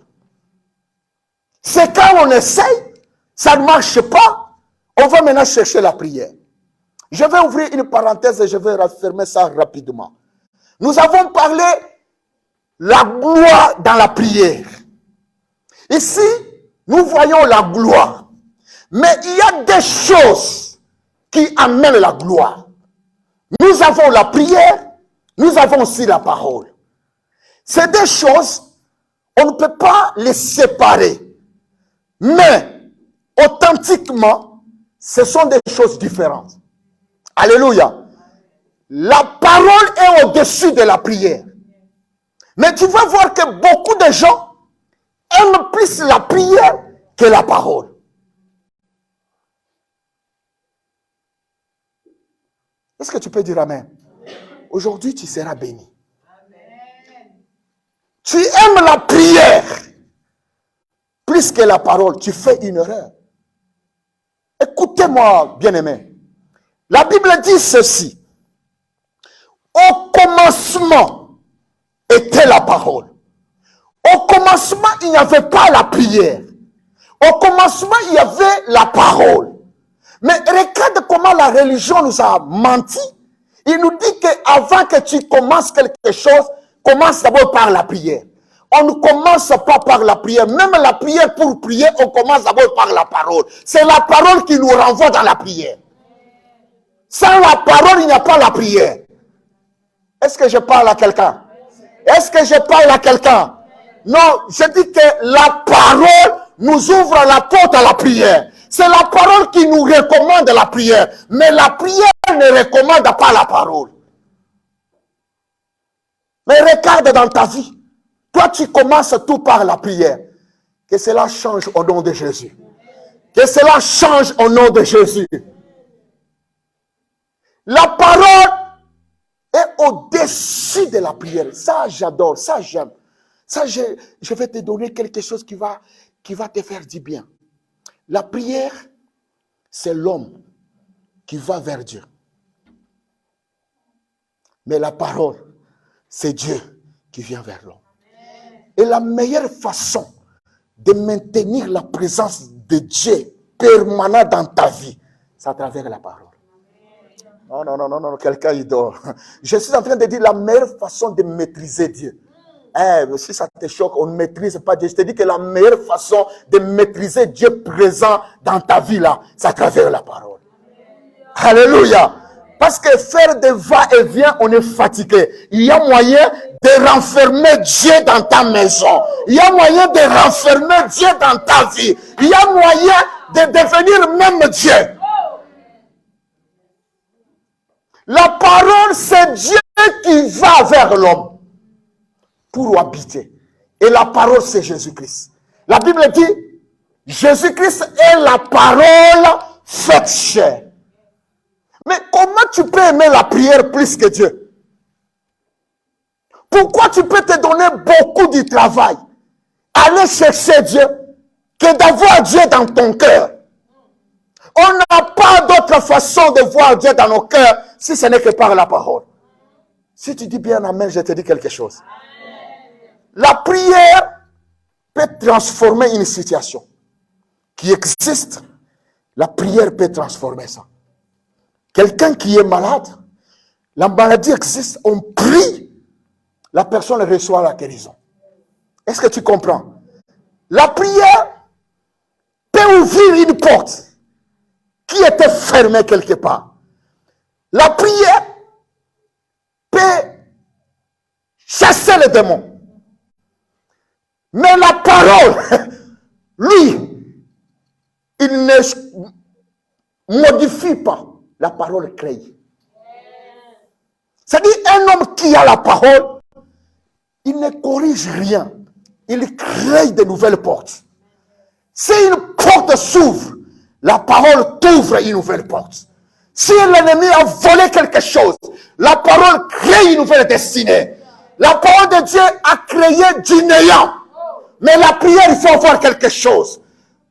C'est quand on essaye, ça ne marche pas, on va maintenant chercher la prière. Je vais ouvrir une parenthèse et je vais refermer ça rapidement. Nous avons parlé la gloire dans la prière. Ici, nous voyons la gloire. Mais il y a des choses qui amènent la gloire. Nous avons la prière, nous avons aussi la parole. Ces deux choses, on ne peut pas les séparer. Mais, authentiquement, ce sont des choses différentes. Alléluia. La parole est au-dessus de la prière. Mais tu vas voir que beaucoup de gens aiment plus la prière que la parole. Est-ce que tu peux dire Amen? Aujourd'hui, tu seras béni. Amen. Tu aimes la prière plus que la parole. Tu fais une erreur. Écoutez-moi, bien-aimé. La Bible dit ceci. Au commencement était la parole. Au commencement, il n'y avait pas la prière. Au commencement, il y avait la parole. Mais regarde comment la religion nous a menti. Il nous dit qu'avant que tu commences quelque chose, commence d'abord par la prière. On ne commence pas par la prière. Même la prière, pour prier, on commence d'abord par la parole. C'est la parole qui nous renvoie dans la prière. Sans la parole, il n'y a pas la prière. Est-ce que je parle à quelqu'un? Est-ce que je parle à quelqu'un? Non, je dis que la parole nous ouvre la porte à la prière. C'est la parole qui nous recommande la prière. Mais la prière ne recommande pas la parole. Mais regarde dans ta vie. Toi, tu commences tout par la prière. Que cela change au nom de Jésus. Que cela change au nom de Jésus. La parole est au-dessus de la prière. Ça, j'adore. Ça, j'aime. Ça, je vais te donner quelque chose qui va te faire du bien. La prière, c'est l'homme qui va vers Dieu. Mais la parole, c'est Dieu qui vient vers l'homme. Et la meilleure façon de maintenir la présence de Dieu permanente dans ta vie, c'est à travers la parole. Non, quelqu'un il dort. Je suis en train de dire la meilleure façon de maîtriser Dieu. Si ça te choque, on ne maîtrise pas Dieu. Je te dis que la meilleure façon de maîtriser Dieu présent dans ta vie là, c'est à travers la parole. Alléluia. Parce que faire des va-et-vient, on est fatigué. Il y a moyen de renfermer Dieu dans ta maison. Il y a moyen de renfermer Dieu dans ta vie. Il y a moyen de devenir même Dieu. La parole, c'est Dieu qui va vers l'homme pour habiter. Et la parole, c'est Jésus-Christ. La Bible dit, Jésus-Christ est la parole faite chair. Mais comment tu peux aimer la prière plus que Dieu? Pourquoi tu peux te donner beaucoup de travail, aller chercher Dieu, que d'avoir Dieu dans ton cœur? On n'a pas d'autre façon de voir Dieu dans nos cœurs si ce n'est que par la parole. Si tu dis bien Amen, je te dis quelque chose. La prière peut transformer une situation qui existe. La prière peut transformer ça. Quelqu'un qui est malade, la maladie existe, on prie, la personne reçoit la guérison. Est-ce que tu comprends? La prière peut ouvrir une porte qui était fermée quelque part. La prière peut chasser les démons. Mais la parole, lui, il ne modifie pas. La parole crée. C'est-à-dire, un homme qui a la parole, il ne corrige rien. Il crée de nouvelles portes. Si une porte s'ouvre, la parole t'ouvre une nouvelle porte. Si l'ennemi a volé quelque chose, la parole crée une nouvelle destinée. La parole de Dieu a créé du néant. Mais la prière, il faut avoir quelque chose.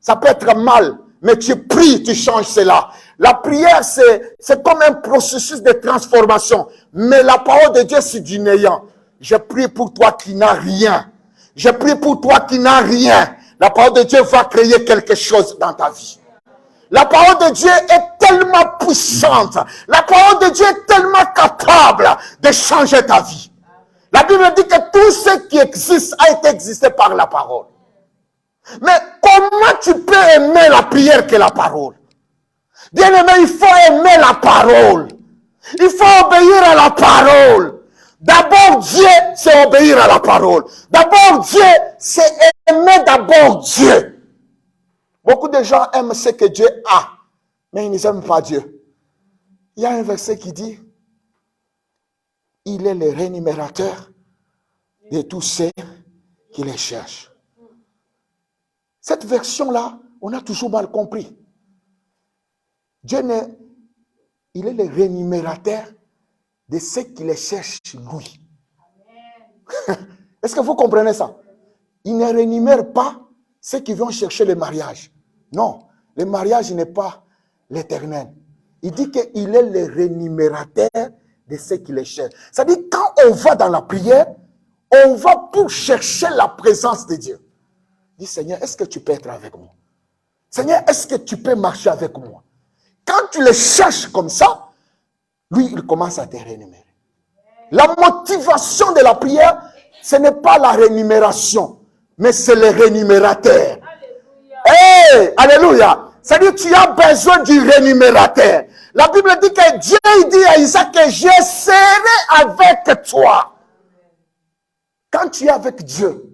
Ça peut être mal, mais tu pries, tu changes cela. La prière, c'est comme un processus de transformation. Mais la parole de Dieu, c'est du néant. Je prie pour toi qui n'as rien. Je prie pour toi qui n'as rien. La parole de Dieu va créer quelque chose dans ta vie. La parole de Dieu est tellement puissante. La parole de Dieu est tellement capable de changer ta vie. La Bible dit que tout ce qui existe a été existé par la parole. Mais comment tu peux aimer la prière que la parole? Bien aimé, il faut aimer la parole. Il faut obéir à la parole. D'abord, Dieu, c'est obéir à la parole. D'abord, Dieu, c'est aimer d'abord Dieu. Beaucoup de gens aiment ce que Dieu a, mais ils n'aiment pas Dieu. Il y a un verset qui dit, il est le rémunérateur de tous ceux qui les cherchent. Cette version-là, on a toujours mal compris. Dieu, il est le rémunérateur de ceux qui les cherchent lui. Est-ce que vous comprenez ça? Il ne rémunère pas ceux qui vont chercher le mariage. Non, le mariage n'est pas l'éternel. Il dit qu'il est le rémunérateur de ceux qui les cherchent. C'est-à-dire, quand on va dans la prière, on va pour chercher la présence de Dieu. Dis, Seigneur, est-ce que tu peux être avec moi? Seigneur, est-ce que tu peux marcher avec moi? Quand tu le cherches comme ça, lui, il commence à te rémunérer. La motivation de la prière, ce n'est pas la rémunération, mais c'est le rémunérateur. Hey, alléluia. C'est-à-dire que tu as besoin du rémunérateur. La Bible dit que Dieu dit à Isaac que je serai avec toi. Quand tu es avec Dieu,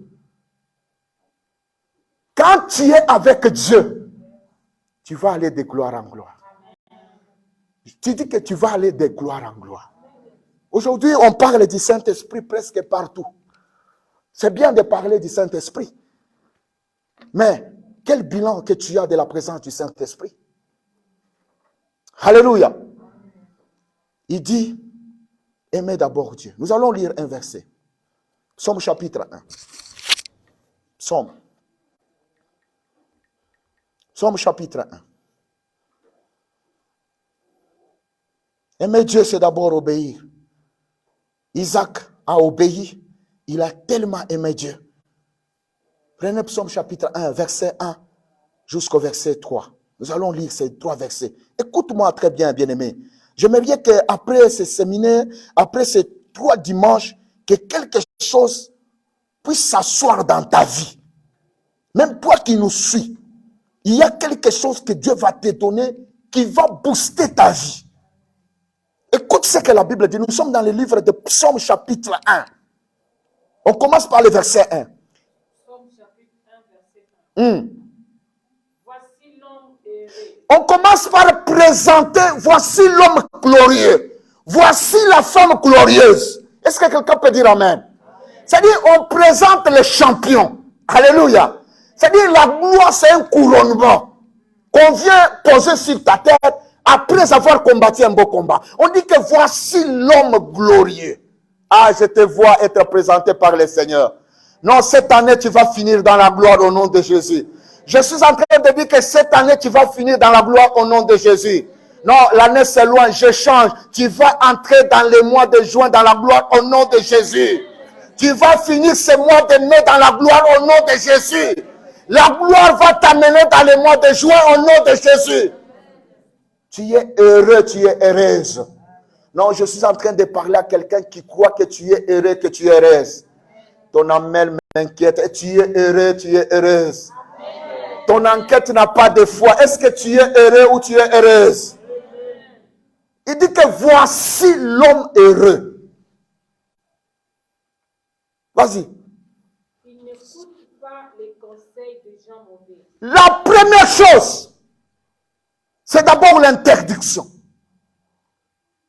quand tu es avec Dieu, tu vas aller de gloire en gloire. Tu dis que tu vas aller de gloire en gloire. Aujourd'hui, on parle du Saint-Esprit presque partout. C'est bien de parler du Saint-Esprit. Mais quel bilan que tu as de la présence du Saint-Esprit? Alléluia. Il dit, aimez d'abord Dieu. Nous allons lire un verset. Psaume chapitre 1. Psaume chapitre 1. Aimer Dieu, c'est d'abord obéir. Isaac a obéi. Il a tellement aimé Dieu. Prenez Psaume chapitre 1, verset 1 jusqu'au verset 3. Nous allons lire ces 3 versets. Écoute-moi très bien, bien-aimé. J'aimerais bien qu'après ce séminaire, après ces 3 dimanches, que quelque chose puisse s'asseoir dans ta vie. Même toi qui nous suis, il y a quelque chose que Dieu va te donner qui va booster ta vie. Écoute ce que la Bible dit. Nous sommes dans le livre de Psaume chapitre 1. On commence par le verset 1. Psaume chapitre 1, verset 1. Voici l'homme heureux. On commence par présenter, voici l'homme glorieux. Voici la femme glorieuse. Est-ce que quelqu'un peut dire amen? C'est-à-dire, on présente le champion. Alléluia. C'est-à-dire, la gloire, c'est un couronnement qu'on vient poser sur ta tête après avoir combattu un beau combat. On dit que voici l'homme glorieux. Ah, je te vois être présenté par le Seigneur. Non, cette année, tu vas finir dans la gloire au nom de Jésus. Je suis en train de dire que cette année, tu vas finir dans la gloire au nom de Jésus. Non, l'année c'est loin, je change. Tu vas entrer dans le mois de juin dans la gloire au nom de Jésus. Tu vas finir ce mois de mai dans la gloire au nom de Jésus. La gloire va t'amener dans le mois de juin au nom de Jésus. Tu es heureux, tu es heureuse. Non, je suis en train de parler à quelqu'un qui croit que tu es heureux, que tu es heureuse. Ton âme m'inquiète. Tu es heureux, tu es heureuse. Ton enquête n'a pas de foi. Est-ce que tu es heureux ou tu es heureuse? Il dit que voici l'homme heureux. Vas-y. Il n'écoute pas les conseils des gens mauvais. La première chose, c'est d'abord l'interdiction.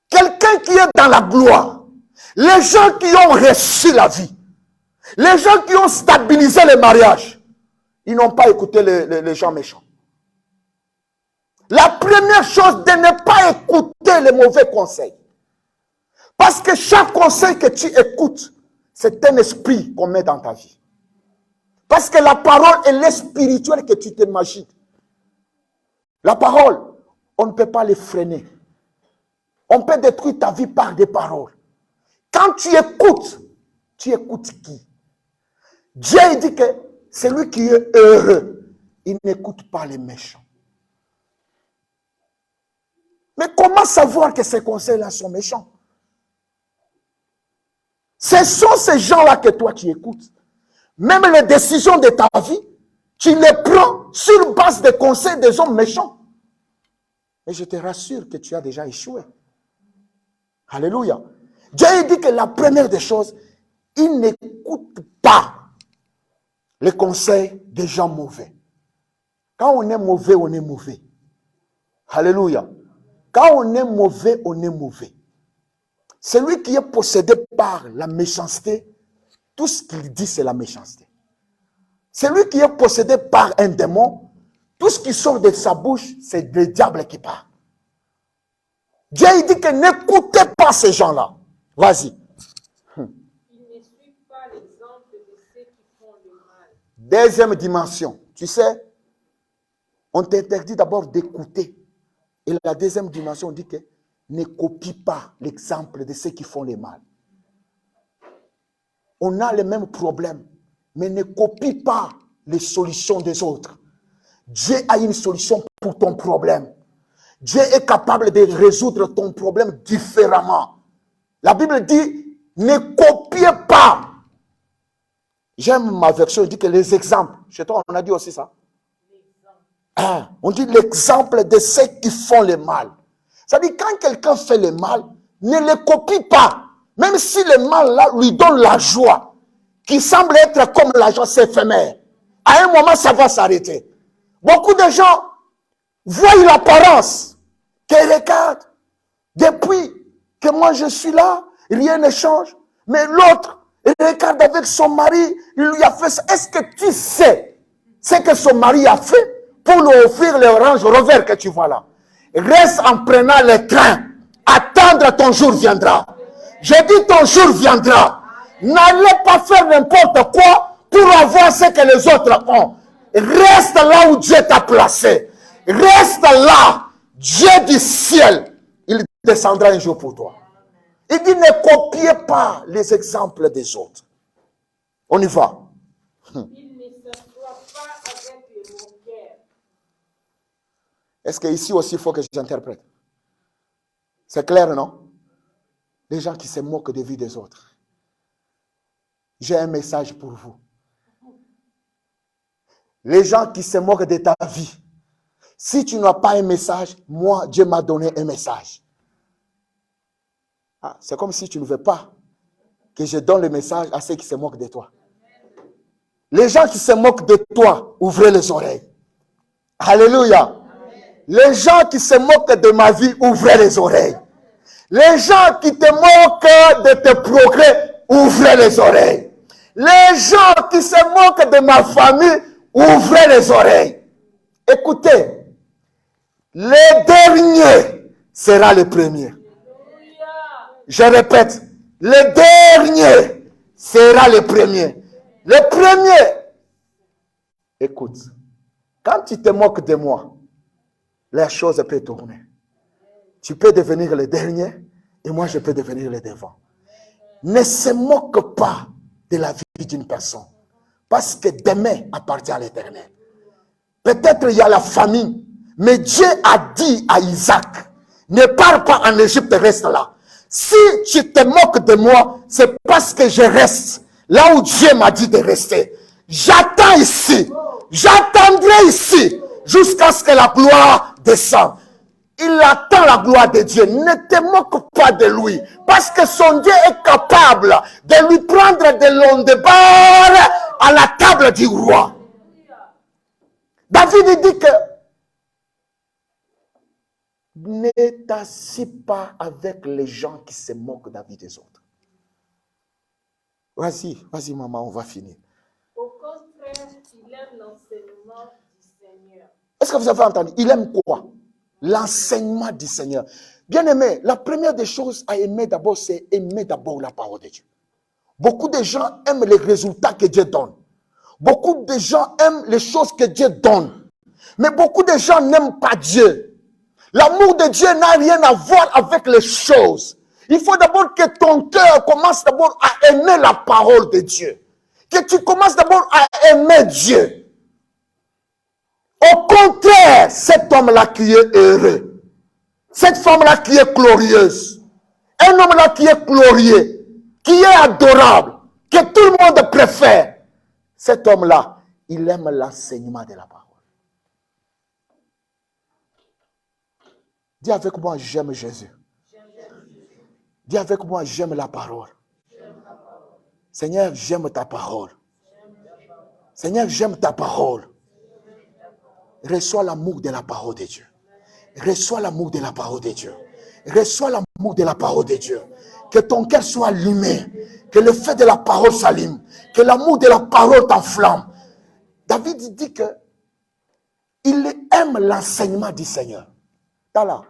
Quelqu'un qui est dans la gloire, les gens qui ont reçu la vie, les gens qui ont stabilisé le mariage, ils n'ont pas écouté les gens méchants. La première chose, de ne pas écouter les mauvais conseils. Parce que chaque conseil que tu écoutes, c'est un esprit qu'on met dans ta vie. Parce que la parole, elle est spirituelle que tu t'imagines. La parole, on ne peut pas les freiner. On peut détruire ta vie par des paroles. Quand tu écoutes qui? Dieu dit que celui qui est heureux, il n'écoute pas les méchants. Mais comment savoir que ces conseils-là sont méchants? Ce sont ces gens-là que toi tu écoutes. Même les décisions de ta vie, tu les prends sur base des conseils des hommes méchants. Et je te rassure que tu as déjà échoué. Alléluia. Dieu dit que la première des choses, il n'écoute pas les conseils des gens mauvais. Quand on est mauvais, on est mauvais. Alléluia. Quand on est mauvais, on est mauvais. Celui qui est possédé par la méchanceté, tout ce qu'il dit, c'est la méchanceté. Celui qui est possédé par un démon, tout ce qui sort de sa bouche, c'est le diable qui parle. Dieu il dit que n'écoutez pas ces gens-là. Vas-y. Il ne suit pas l'exemple de ceux qui font le mal. Deuxième dimension. Tu sais, on t'interdit d'abord d'écouter. Et la deuxième dimension, on dit que ne copie pas l'exemple de ceux qui font le mal. On a les mêmes problèmes, mais ne copie pas les solutions des autres. Dieu a une solution pour ton problème. Dieu est capable de résoudre ton problème différemment. La Bible dit, ne copiez pas. J'aime ma version, il dit que les exemples. Chez toi, on a dit aussi ça. On dit l'exemple de ceux qui font le mal. C'est-à-dire, quand quelqu'un fait le mal, ne le copie pas. Même si le mal là lui donne la joie, qui semble être comme la joie, c'est éphémère. À un moment, ça va s'arrêter. Beaucoup de gens voient l'apparence, qu'ils regardent. Depuis que moi je suis là, rien ne change. Mais l'autre, il regarde avec son mari, il lui a fait ça. Est-ce que tu sais ce que son mari a fait pour lui offrir le Range Rover que tu vois là? Reste en prenant le train. Attendre ton jour viendra. Je dis ton jour viendra. N'allez pas faire n'importe quoi pour avoir ce que les autres ont. Reste là où Dieu t'a placé. Reste là. Dieu du ciel, il descendra un jour pour toi. Il dit ne copiez pas les exemples des autres. On y va. Il ne s'assoit pas avec les moqueurs. Est-ce qu'ici aussi il faut que j'interprète? C'est clair, non? Les gens qui se moquent de la vie des autres. J'ai un message pour vous. Les gens qui se moquent de ta vie. Si tu n'as pas un message, moi, Dieu m'a donné un message. C'est comme si tu ne veux pas que je donne le message à ceux qui se moquent de toi. Les gens qui se moquent de toi, ouvrez les oreilles. Alléluia. Les gens qui se moquent de ma vie, ouvrez les oreilles. Les gens qui te moquent de tes progrès, ouvrez les oreilles. Les gens qui se moquent de ma famille, ouvrez les oreilles. Écoutez, le dernier sera le premier. Je répète, le dernier sera le premier. Le premier, écoute, quand tu te moques de moi, la chose peut tourner. Tu peux devenir le dernier et moi je peux devenir le devant. Ne se moque pas de la vie d'une personne parce que demain appartient à l'Éternel. Peut-être il y a la famine, mais Dieu a dit à Isaac, ne pars pas en Égypte, reste là. Si tu te moques de moi, c'est parce que je reste là où Dieu m'a dit de rester. J'attends ici, j'attendrai ici jusqu'à ce que la gloire descende. Il attend la gloire de Dieu. Ne te moque pas de lui. Parce que son Dieu est capable de lui prendre de l'ondebard à la table du roi. David dit que ne t'assis pas avec les gens qui se moquent de la vie des autres. Vas-y maman, on va finir. Au contraire, il aime l'enseignement du Seigneur. Est-ce que vous avez entendu? Il aime quoi? L'enseignement du Seigneur. Bien aimé, la première des choses à aimer d'abord, c'est aimer d'abord la parole de Dieu. Beaucoup de gens aiment les résultats que Dieu donne. Beaucoup de gens aiment les choses que Dieu donne. Mais beaucoup de gens n'aiment pas Dieu. L'amour de Dieu n'a rien à voir avec les choses. Il faut d'abord que ton cœur commence d'abord à aimer la parole de Dieu. Que tu commences d'abord à aimer Dieu. Au contraire, cet homme-là qui est heureux, cette femme-là qui est glorieuse, un homme-là qui est glorieux, qui est adorable, que tout le monde préfère, cet homme-là, il aime l'enseignement de la parole. Dis avec moi, j'aime Jésus. Dis avec moi, j'aime la parole. Seigneur, j'aime ta parole. Seigneur, j'aime ta parole. Reçois l'amour de la parole de Dieu. Reçois l'amour de la parole de Dieu. Reçois l'amour de la parole de Dieu. Que ton cœur soit allumé. Que le feu de la parole s'allume. Que l'amour de la parole t'enflamme. David dit que il aime l'enseignement du Seigneur. Là.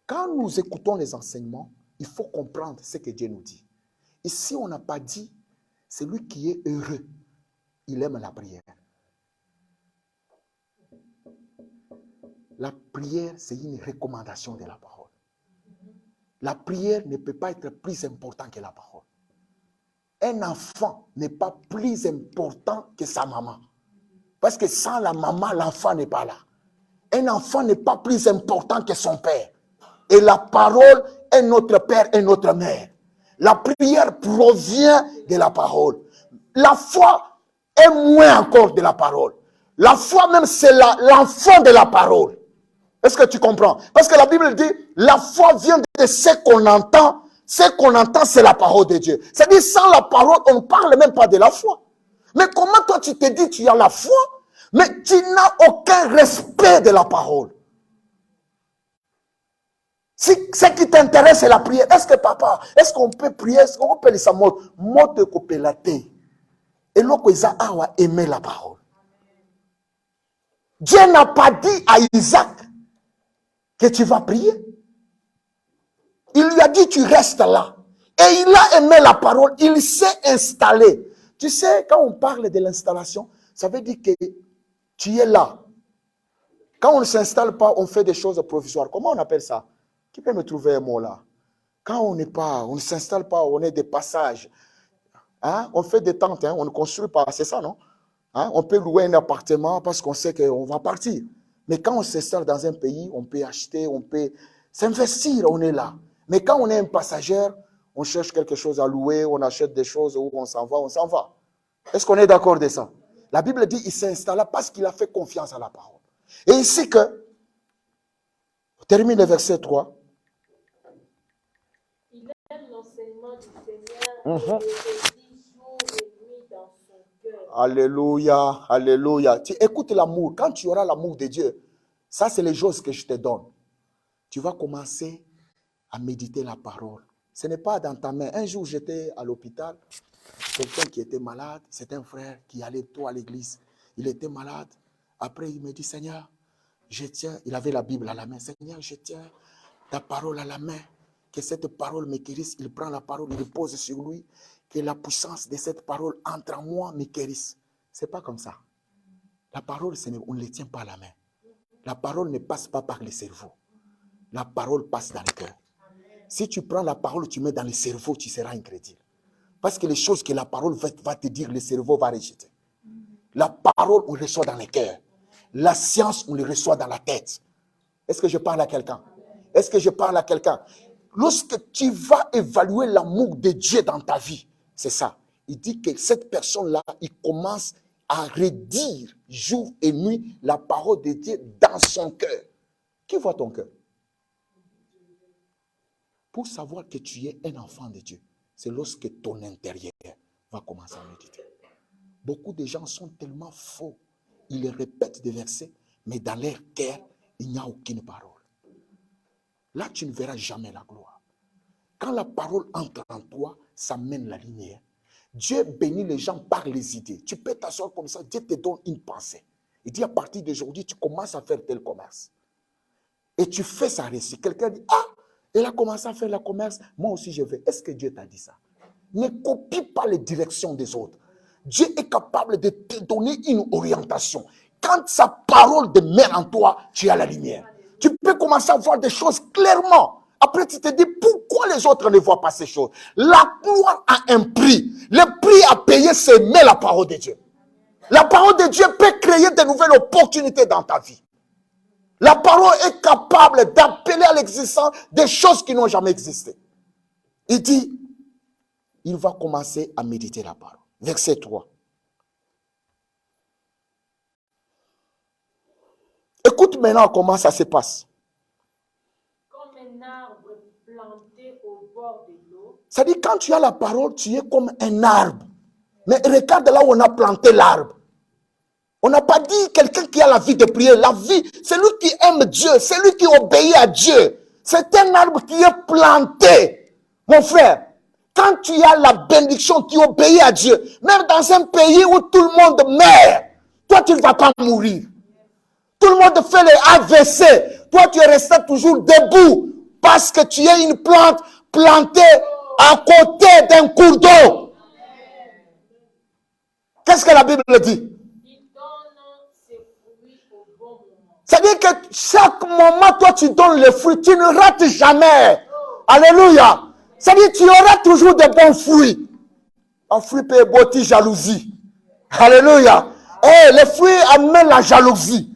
Quand nous écoutons les enseignements, il faut comprendre ce que Dieu nous dit. Et si on n'a pas dit, celui qui est heureux, il aime la prière. La prière, c'est une recommandation de la parole. La prière ne peut pas être plus importante que la parole. Un enfant n'est pas plus important que sa maman. Parce que sans la maman, l'enfant n'est pas là. Un enfant n'est pas plus important que son père. Et la parole est notre père et notre mère. La prière provient de la parole. La foi est moins encore de la parole. La foi même, c'est l'enfant de la parole. Est-ce que tu comprends? Parce que la Bible dit, la foi vient de ce qu'on entend. Ce qu'on entend, c'est la parole de Dieu. C'est-à-dire, sans la parole, on ne parle même pas de la foi. Mais comment toi, tu te dis, tu as la foi, mais tu n'as aucun respect de la parole? Si ce qui t'intéresse, c'est la prière. Est-ce que papa, est-ce qu'on peut prier? Est-ce qu'on peut laisser mot? Mot de copélate. Et l'autre, ils ont aimé la parole. Dieu n'a pas dit à Isaac que tu vas prier. Il lui a dit, tu restes là. Et il a aimé la parole. Il s'est installé. Tu sais, quand on parle de l'installation, ça veut dire que tu es là. Quand on ne s'installe pas, on fait des choses provisoires. Comment on appelle ça? Qui peut me trouver un mot là? Quand on n'est pas, on ne s'installe pas, on est des passages. Hein? On fait des tentes, hein? On ne construit pas, c'est ça, non? Hein? On peut louer un appartement parce qu'on sait qu'on va partir. Mais quand on s'installe dans un pays, on peut acheter, on peut s'investir, on est là. Mais quand on est un passager, on cherche quelque chose à louer, on achète des choses où on s'en va, on s'en va. Est-ce qu'on est d'accord de ça? La Bible dit qu'il s'installa parce qu'il a fait confiance à la parole. Et ici que, on termine le verset 3. Il aime l'enseignement du Seigneur et le dit jour et nuit dans son cœur. Alléluia, alléluia. Tu écoutes l'amour. Quand tu auras l'amour de Dieu, ça c'est les choses que je te donne. Tu vas commencer à méditer la parole. Ce n'est pas dans ta main. Un jour, j'étais à l'hôpital. Quelqu'un qui était malade, c'est un frère qui allait tôt à l'église. Il était malade. Après, il me dit, Seigneur, je tiens, il avait la Bible à la main. Seigneur, je tiens ta parole à la main. Que cette parole me guérisse. Il prend la parole, il pose sur lui. Que la puissance de cette parole entre en moi, me guérisse. Ce n'est pas comme ça. La parole, on ne les tient pas à la main. La parole ne passe pas par le cerveau. La parole passe dans le cœur. Si tu prends la parole, tu mets dans le cerveau, tu seras incrédule. Parce que les choses que la parole va te dire, le cerveau va rejeter. La parole, on le reçoit dans le cœur. La science, on le reçoit dans la tête. Est-ce que je parle à quelqu'un? Est-ce que je parle à quelqu'un? Lorsque tu vas évaluer l'amour de Dieu dans ta vie, c'est ça. Il dit que cette personne-là, il commence à redire jour et nuit la parole de Dieu dans son cœur. Qui voit ton cœur? Pour savoir que tu es un enfant de Dieu, c'est lorsque ton intérieur va commencer à méditer. Beaucoup de gens sont tellement faux. Ils répètent des versets, mais dans leur cœur, il n'y a aucune parole. Là, tu ne verras jamais la gloire. Quand la parole entre en toi, ça mène la lumière. Dieu bénit les gens par les idées. Tu peux t'asseoir comme ça, Dieu te donne une pensée. Il dit à partir d'aujourd'hui, tu commences à faire tel commerce. Et tu fais ça récit. Quelqu'un dit, ah, elle a commencé à faire le commerce, moi aussi je vais. Est-ce que Dieu t'a dit ça? Ne copie pas les directions des autres. Dieu est capable de te donner une orientation. Quand sa parole demeure en toi, tu as la lumière. Tu peux commencer à voir des choses clairement. Après, tu te dis, pourquoi les autres ne voient pas ces choses? La gloire a un prix. Le prix à payer, c'est aimer la parole de Dieu. La parole de Dieu peut créer de nouvelles opportunités dans ta vie. La parole est capable d'appeler à l'existence des choses qui n'ont jamais existé. Il dit, il va commencer à méditer la parole. Verset 3. Écoute maintenant comment ça se passe. Comme un arbre planté au bord de l'eau. Ça dit, quand tu as la parole, tu es comme un arbre. Mais regarde là où on a planté l'arbre. On n'a pas dit quelqu'un qui a la vie de prier. La vie, c'est lui qui aime Dieu, c'est lui qui obéit à Dieu. C'est un arbre qui est planté. Mon frère, quand tu as la bénédiction, tu obéis à Dieu. Même dans un pays où tout le monde meurt, toi tu ne vas pas mourir. Tout le monde fait les AVC. Toi tu es resté toujours debout parce que tu es une plante plantée à côté d'un cours d'eau. Qu'est-ce que la Bible dit? C'est-à-dire que chaque moment, toi, tu donnes le fruit. Tu ne rates jamais. Alléluia. C'est-à-dire que tu auras toujours de bons fruits. Un fruit peut ébautir jalousie. Alléluia. Et les fruits amènent la jalousie.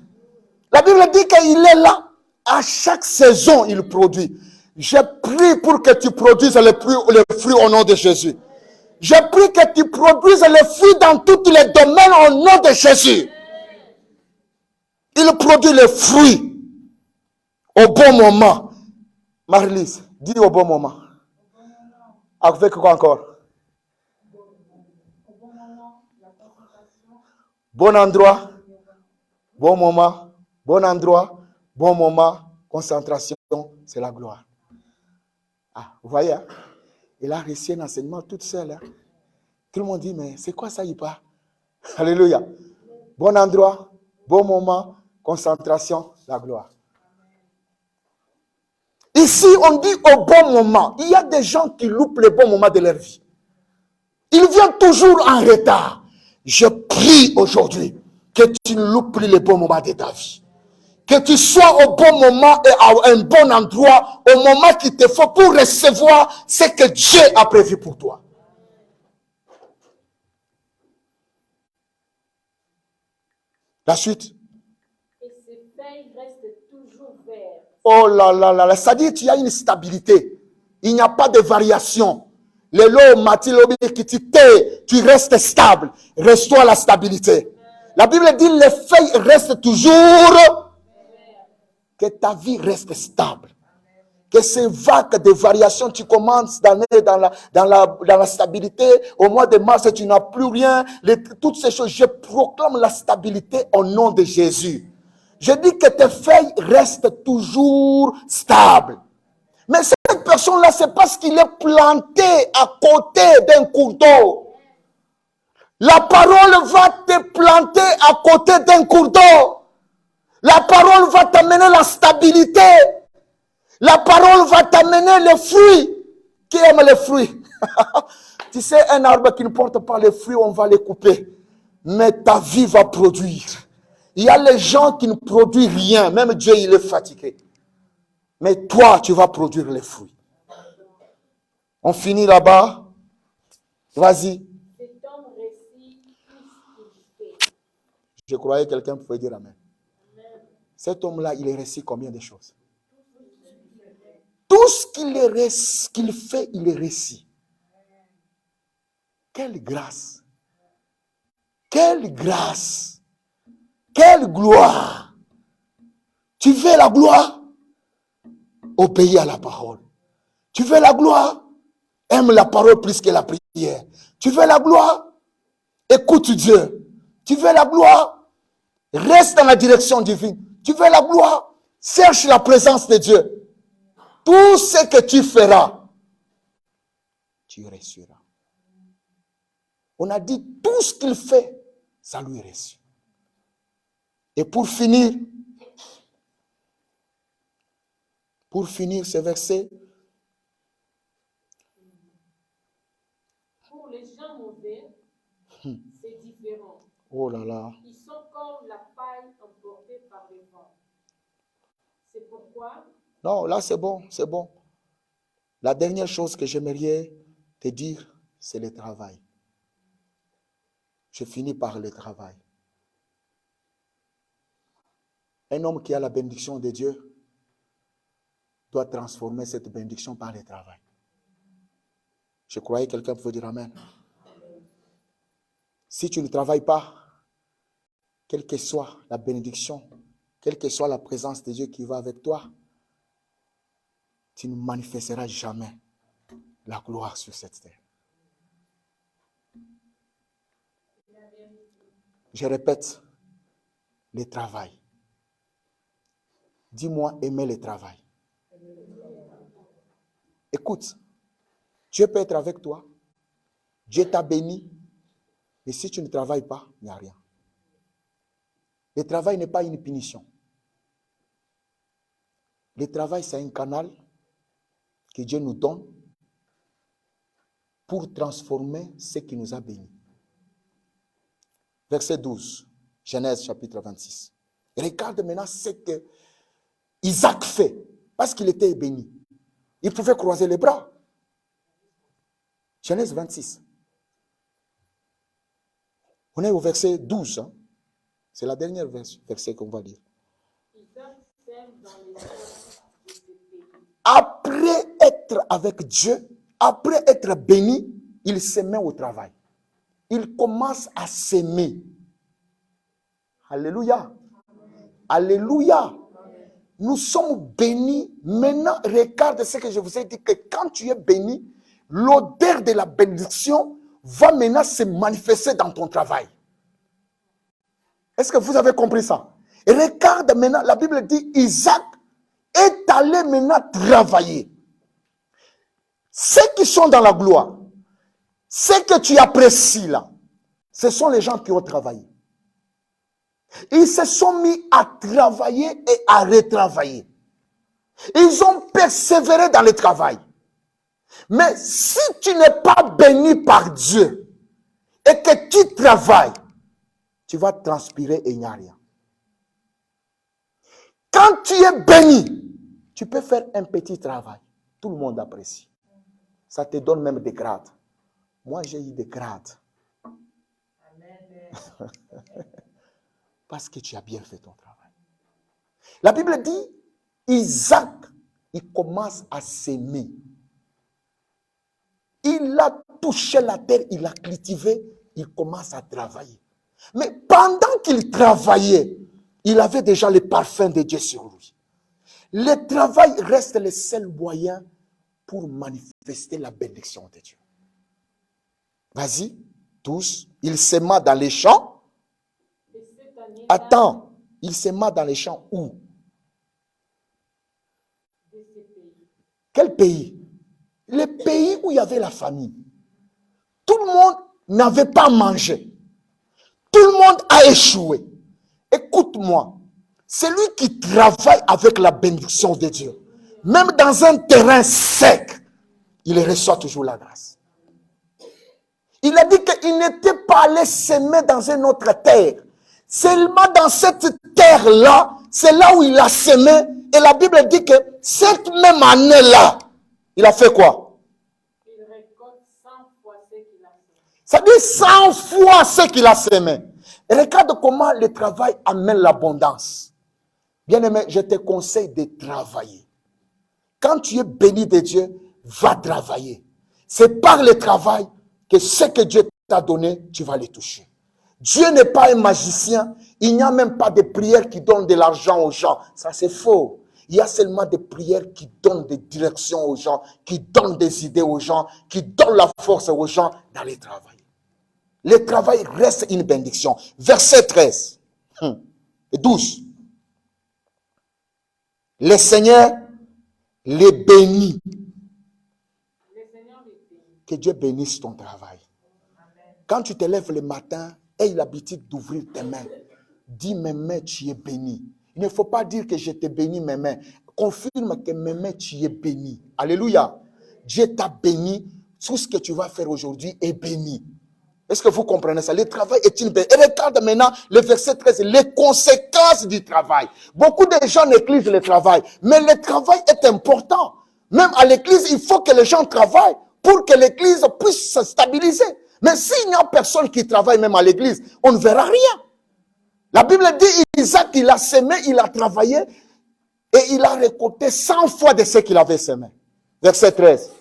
La Bible dit qu'il est là. À chaque saison, il produit. Je prie pour que tu produises les fruits au nom de Jésus. Je prie que tu produises les fruits dans tous les domaines au nom de Jésus. Il produit les fruits au bon moment. Marie-Lise, dis au bon moment. Avec quoi encore? Bon endroit, bon moment, bon endroit, bon moment, concentration, c'est la gloire. Ah, vous voyez, hein? Il a reçu un enseignement toute seule. Hein? Tout le monde dit, mais c'est quoi ça, il part? Alléluia. Bon endroit, bon moment, concentration, la gloire. Ici, on dit au bon moment. Il y a des gens qui loupent le bon moment de leur vie. Ils viennent toujours en retard. Je prie aujourd'hui que tu ne loupes plus le bon moment de ta vie. Que tu sois au bon moment et à un bon endroit, au moment qu'il te faut pour recevoir ce que Dieu a prévu pour toi. La suite. Et ses feuilles restent toujours vertes. Oh là là là, c'est-à-dire qu'il y a une stabilité. Il n'y a pas de variation. Le lot, Mathilobi, tu restes stable. Reste-toi la stabilité. La Bible dit les feuilles restent toujours. Que ta vie reste stable. Que ces vagues de variations, tu commences dans la stabilité. Au mois de mars, tu n'as plus rien. Toutes ces choses, je proclame la stabilité au nom de Jésus. Je dis que tes feuilles restent toujours stables. Mais cette personne-là, c'est parce qu'il est planté à côté d'un cours d'eau. La parole va te planter à côté d'un cours d'eau. La parole va t'amener la stabilité. La parole va t'amener les fruits. Qui aime les fruits? Tu sais, un arbre qui ne porte pas les fruits, on va les couper. Mais ta vie va produire. Il y a les gens qui ne produisent rien. Même Dieu, il est fatigué. Mais toi, tu vas produire les fruits. On finit là-bas. Vas-y. Cet homme récit tout ce qu'il fait. Je croyais que quelqu'un pouvait dire amen. Cet homme-là, il réussit combien de choses? Tout ce qu'il fait, il est réussi. Quelle grâce! Quelle grâce! Quelle gloire! Tu veux la gloire? Obéis à la parole. Tu veux la gloire? Aime la parole plus que la prière. Tu veux la gloire? Écoute Dieu. Tu veux la gloire? Reste dans la direction divine. Tu veux la gloire? Cherche la présence de Dieu. Tout ce que tu feras, tu réussiras. On a dit tout ce qu'il fait, ça lui réussit. Et pour finir ce verset, Pour les gens mauvais, c'est différent. oh là là, Ils sont comme la paille emportée par les vents. C'est pourquoi non, là c'est bon, c'est bon. La dernière chose que j'aimerais te dire, c'est le travail. Je finis par le travail. Un homme qui a la bénédiction de Dieu doit transformer cette bénédiction par le travail. Je croyais que quelqu'un pouvait dire Amen. Si tu ne travailles pas, quelle que soit la bénédiction, quelle que soit la présence de Dieu qui va avec toi, tu ne manifesteras jamais la gloire sur cette terre. Je répète, le travail. Dis-moi aimer le travail. Écoute, Dieu peut être avec toi. Dieu t'a béni. Mais si tu ne travailles pas, il n'y a rien. Le travail n'est pas une punition. Le travail, c'est un canal que Dieu nous donne pour transformer ce qui nous a bénis. Verset 12, Genèse chapitre 26. Regarde maintenant ce que Isaac fait, parce qu'il était béni. Il pouvait croiser les bras. Genèse 26. On est au verset 12. Hein? C'est la dernière verset qu'on va lire. Isaac sème dans les terres de ce pays. Après être avec Dieu, après être béni, il se met au travail. Il commence à s'aimer. Alléluia. Alléluia. Nous sommes bénis. Maintenant, regarde ce que je vous ai dit, que quand tu es béni, l'odeur de la bénédiction va maintenant se manifester dans ton travail. Est-ce que vous avez compris ça? Et regarde maintenant, la Bible dit, Isaac est allé maintenant travailler. Ceux qui sont dans la gloire, ceux que tu apprécies là, ce sont les gens qui ont travaillé. Ils se sont mis à travailler et à retravailler. Ils ont persévéré dans le travail. Mais si tu n'es pas béni par Dieu et que tu travailles, tu vas transpirer et il n'y a rien. Quand tu es béni, tu peux faire un petit travail. Tout le monde apprécie. Ça te donne même des grades. Moi, j'ai eu des grades. Amen. Parce que tu as bien fait ton travail. La Bible dit, Isaac, il commence à s'aimer. Il a touché la terre, il a cultivé, il commence à travailler. Mais pendant qu'il travaillait, il avait déjà le parfum de Dieu sur lui. Le travail reste le seul moyen pour manifester la bénédiction de Dieu. Vas-y, tous. Il s'aima dans les champs. Attends, il s'aima dans les champs où? Quel pays? Le pays où il y avait la famine. Tout le monde n'avait pas mangé. Tout le monde a échoué. Écoute-moi, celui qui travaille avec la bénédiction de Dieu, même dans un terrain sec, il reçoit toujours la grâce. Il a dit qu'il n'était pas allé s'aimer dans une autre terre. Seulement dans cette terre-là, c'est là où il a semé. Et la Bible dit que cette même année-là, il a fait quoi? Il récolte 100 fois ce qu'il a semé. Ça dit 100 fois ce qu'il a semé. Et regarde comment le travail amène l'abondance. Bien-aimé, je te conseille de travailler. Quand tu es béni de Dieu, va travailler. C'est par le travail que ce que Dieu t'a donné, tu vas les toucher. Dieu n'est pas un magicien. Il n'y a même pas de prières qui donnent de l'argent aux gens. Ça, c'est faux. Il y a seulement des prières qui donnent des directions aux gens, qui donnent des idées aux gens, qui donnent la force aux gens d'aller travailler. Le travail reste une bénédiction. Verset 13 et 12. Le Seigneur les bénit. Que Dieu bénisse ton travail. Quand tu te lèves le matin, aie l'habitude d'ouvrir tes mains, Dis mes mains, tu es béni. Il ne faut pas dire que je t'ai béni mes mains. Confirme que mes mains, tu es béni. Alléluia. Dieu t'a béni. Tout ce que tu vas faire aujourd'hui est béni. Est-ce que vous comprenez ça? Le travail est une bénédiction. Et regarde maintenant le verset 13, les conséquences du travail. Beaucoup de gens négligent le travail, mais le travail est important. Même à l'église, il faut que les gens travaillent pour que l'église puisse se stabiliser. Mais s'il n'y a personne qui travaille même à l'église, on ne verra rien. La Bible dit, Isaac, il a semé, il a travaillé et il a récolté 100 fois de ce qu'il avait semé. Verset 13.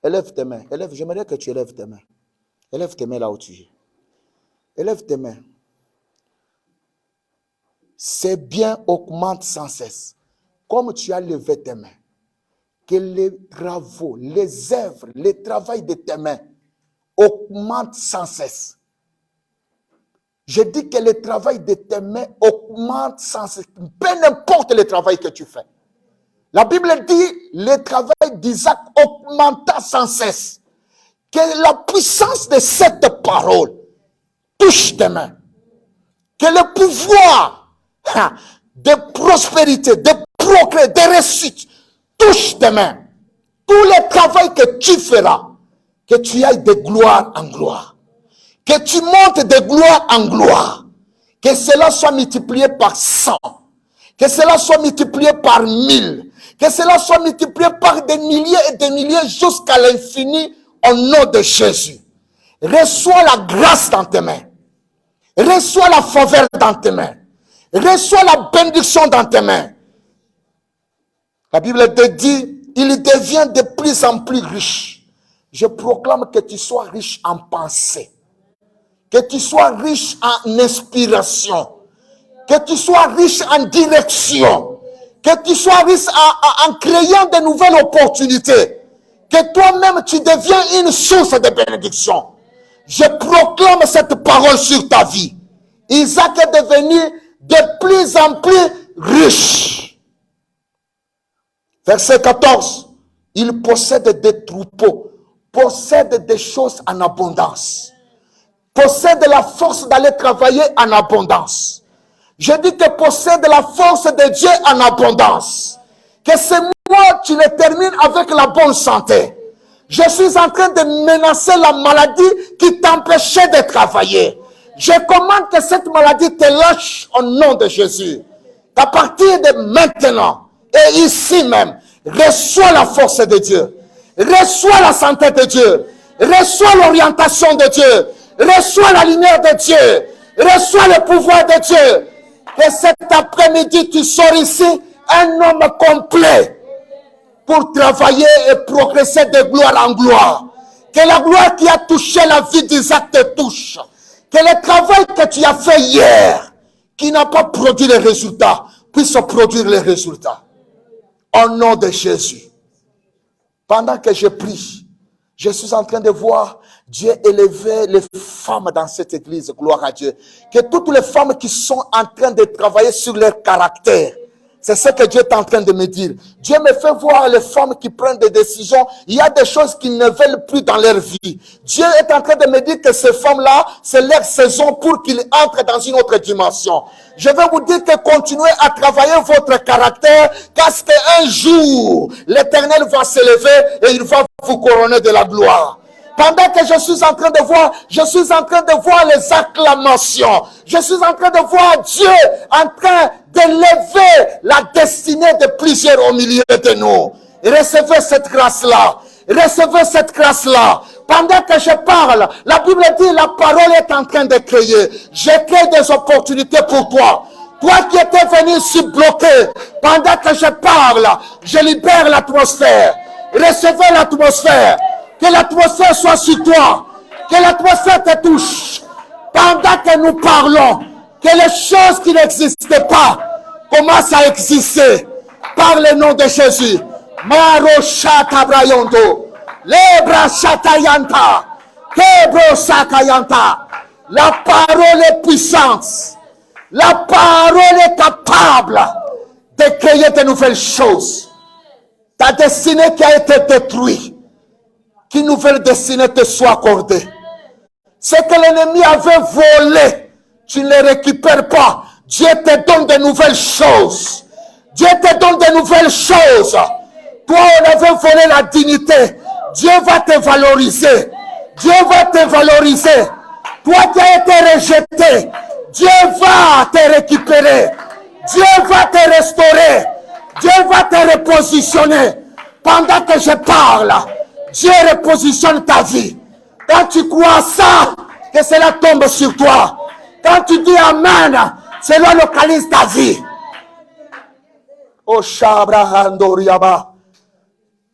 Élève tes mains. J'aimerais que tu élèves tes mains. Élève tes mains là où tu es. Élève tes mains. Ces biens augmentent sans cesse. Comme tu as levé tes mains, que les travaux, les œuvres, le travail de tes mains augmentent sans cesse. Je dis que le travail de tes mains augmente sans cesse. Peu importe le travail que tu fais. La Bible dit, le travail d'Isaac augmenta sans cesse. Que la puissance de cette parole touche tes mains. Que le pouvoir de prospérité, de progrès, de réussite touche tes mains. Tout le travail que tu feras, que tu ailles de gloire en gloire. Que tu montes de gloire en gloire. Que cela soit multiplié par 100. Que cela soit multiplié par 1000. Que cela soit multiplié par des milliers et des milliers jusqu'à l'infini au nom de Jésus. Reçois la grâce dans tes mains. Reçois la faveur dans tes mains. Reçois la bénédiction dans tes mains. La Bible te dit, il devient de plus en plus riche. Je proclame que tu sois riche en pensée. Que tu sois riche en inspiration. Que tu sois riche en direction. Que tu sois riche en créant de nouvelles opportunités. Que toi-même tu deviens une source de bénédiction. Je proclame cette parole sur ta vie. Isaac est devenu de plus en plus riche. Verset 14. Il possède des troupeaux, possède des choses en abondance, possède la force d'aller travailler en abondance. Je dis que possède la force de Dieu en abondance. Que ce mois, tu le termines avec la bonne santé. Je suis en train de menacer la maladie qui t'empêchait de travailler. Je commande que cette maladie te lâche au nom de Jésus. À partir de maintenant, et ici même, reçois la force de Dieu. Reçois la santé de Dieu. Reçois l'orientation de Dieu. Reçois la lumière de Dieu. Reçois le pouvoir de Dieu. Que cet après-midi, tu sors ici un homme complet pour travailler et progresser de gloire en gloire. Que la gloire qui a touché la vie d'Isaac te touche. Que le travail que tu as fait hier, qui n'a pas produit les résultats, puisse produire les résultats. Au nom de Jésus. Pendant que je prie, je suis en train de voir Dieu élever les femmes dans cette église, gloire à Dieu. Que toutes les femmes qui sont en train de travailler sur leur caractère, c'est ce que Dieu est en train de me dire. Dieu me fait voir les femmes qui prennent des décisions. Il y a des choses qu'ils ne veulent plus dans leur vie. Dieu est en train de me dire que ces femmes-là, c'est leur saison pour qu'ils entrent dans une autre dimension. Je vais vous dire que continuez à travailler votre caractère, parce qu'un jour, l'Éternel va s'élever et il va vous couronner de la gloire. Pendant que je suis en train de voir, les acclamations. Je suis en train de voir Dieu en train d'élever la destinée de plusieurs au milieu de nous. Recevez cette grâce-là. Recevez cette grâce-là. Pendant que je parle, la Bible dit la parole est en train de créer. Je crée des opportunités pour toi. Toi qui étais venu ici bloqué, pendant que je parle, je libère l'atmosphère. Recevez l'atmosphère. Que l'atmosphère soit sur toi. Que l'atmosphère te touche. Pendant que nous parlons, que les choses qui n'existaient pas commencent à exister. Par le nom de Jésus. Maro Shata Brayondo. Lebra Shatayanta. Kebro Sakayanta. La parole est puissante. La parole est capable de créer de nouvelles choses. Ta destinée qui a été détruite. Qu'une nouvelle destinée te soit accordée. Ce que l'ennemi avait volé, tu ne le récupères pas. Dieu te donne de nouvelles choses. Dieu te donne de nouvelles choses. Toi, on avait volé la dignité. Dieu va te valoriser. Dieu va te valoriser. Toi qui as été rejeté, Dieu va te récupérer. Dieu va te restaurer. Dieu va te repositionner. Pendant que je parle, Dieu repositionne ta vie. Quand tu crois ça, que cela tombe sur toi. Quand tu dis Amen, cela localise ta vie. Oh Shabrahando.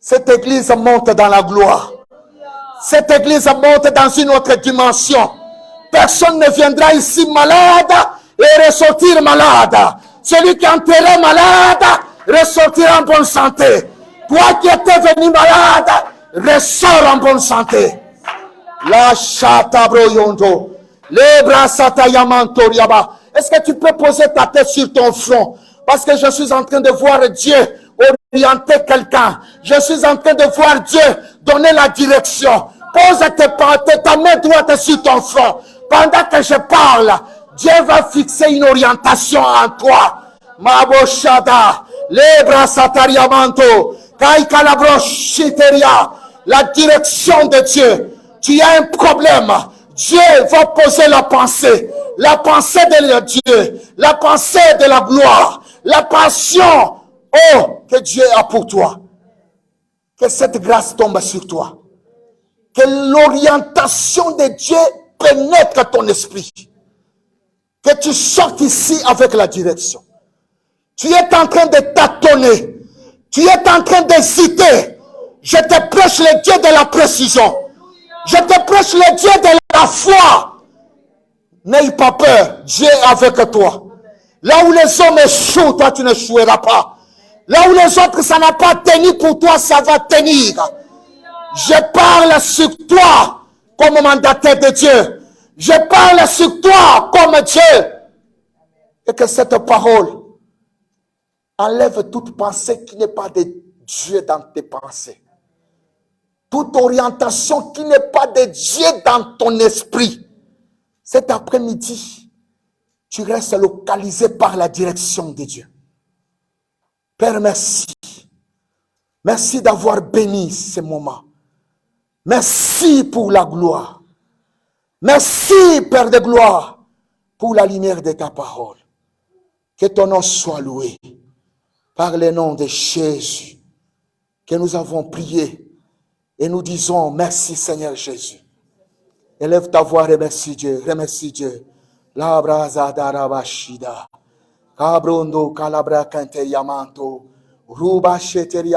Cette église monte dans la gloire. Cette église monte dans une autre dimension. Personne ne viendra ici malade et ressortir malade. Celui qui est enterré malade ressortira en bonne santé. Toi qui étais venu malade, ressors en bonne santé. La chata broyondo. Les bras satayamanto riaba. Est-ce que tu peux poser ta tête sur ton front? Parce que je suis en train de voir Dieu orienter quelqu'un. Je suis en train de voir Dieu donner la direction. Pose ta main droite sur ton front. Pendant que je parle, Dieu va fixer une orientation en toi. Maboshada, lebra satariamanto, kaikalabroshiteria, la direction de Dieu. Tu as un problème. Dieu va poser la pensée de Dieu, la pensée de la gloire, la passion, oh, que Dieu a pour toi. Que cette grâce tombe sur toi. Que l'orientation de Dieu pénètre ton esprit. Que tu sortes ici avec la direction. Tu es en train de tâtonner. Tu es en train d'hésiter. Je te prêche le Dieu de la précision. Je te prêche le Dieu de la foi. N'aie pas peur. Dieu est avec toi. Là où les hommes échouent, toi tu n'échoueras pas. Là où les autres, ça n'a pas tenu pour toi, ça va tenir. Je parle sur toi comme mandataire de Dieu. Je parle sur toi comme Dieu. Et que cette parole enlève toute pensée qui n'est pas de Dieu dans tes pensées. Toute orientation qui n'est pas de Dieu dans ton esprit. Cet après-midi, tu restes localisé par la direction de Dieu. Père, merci. Merci d'avoir béni ce moment. Merci pour la gloire. Merci, Père de gloire, pour la lumière de ta parole. Que ton nom soit loué. Par le nom de Jésus, que nous avons prié. Et nous disons merci Seigneur Jésus. Élève ta voix, remercie Dieu, remercie Dieu. La brasa darabashida. Cabrondo calabra cante yamanto. Ruba sheteria.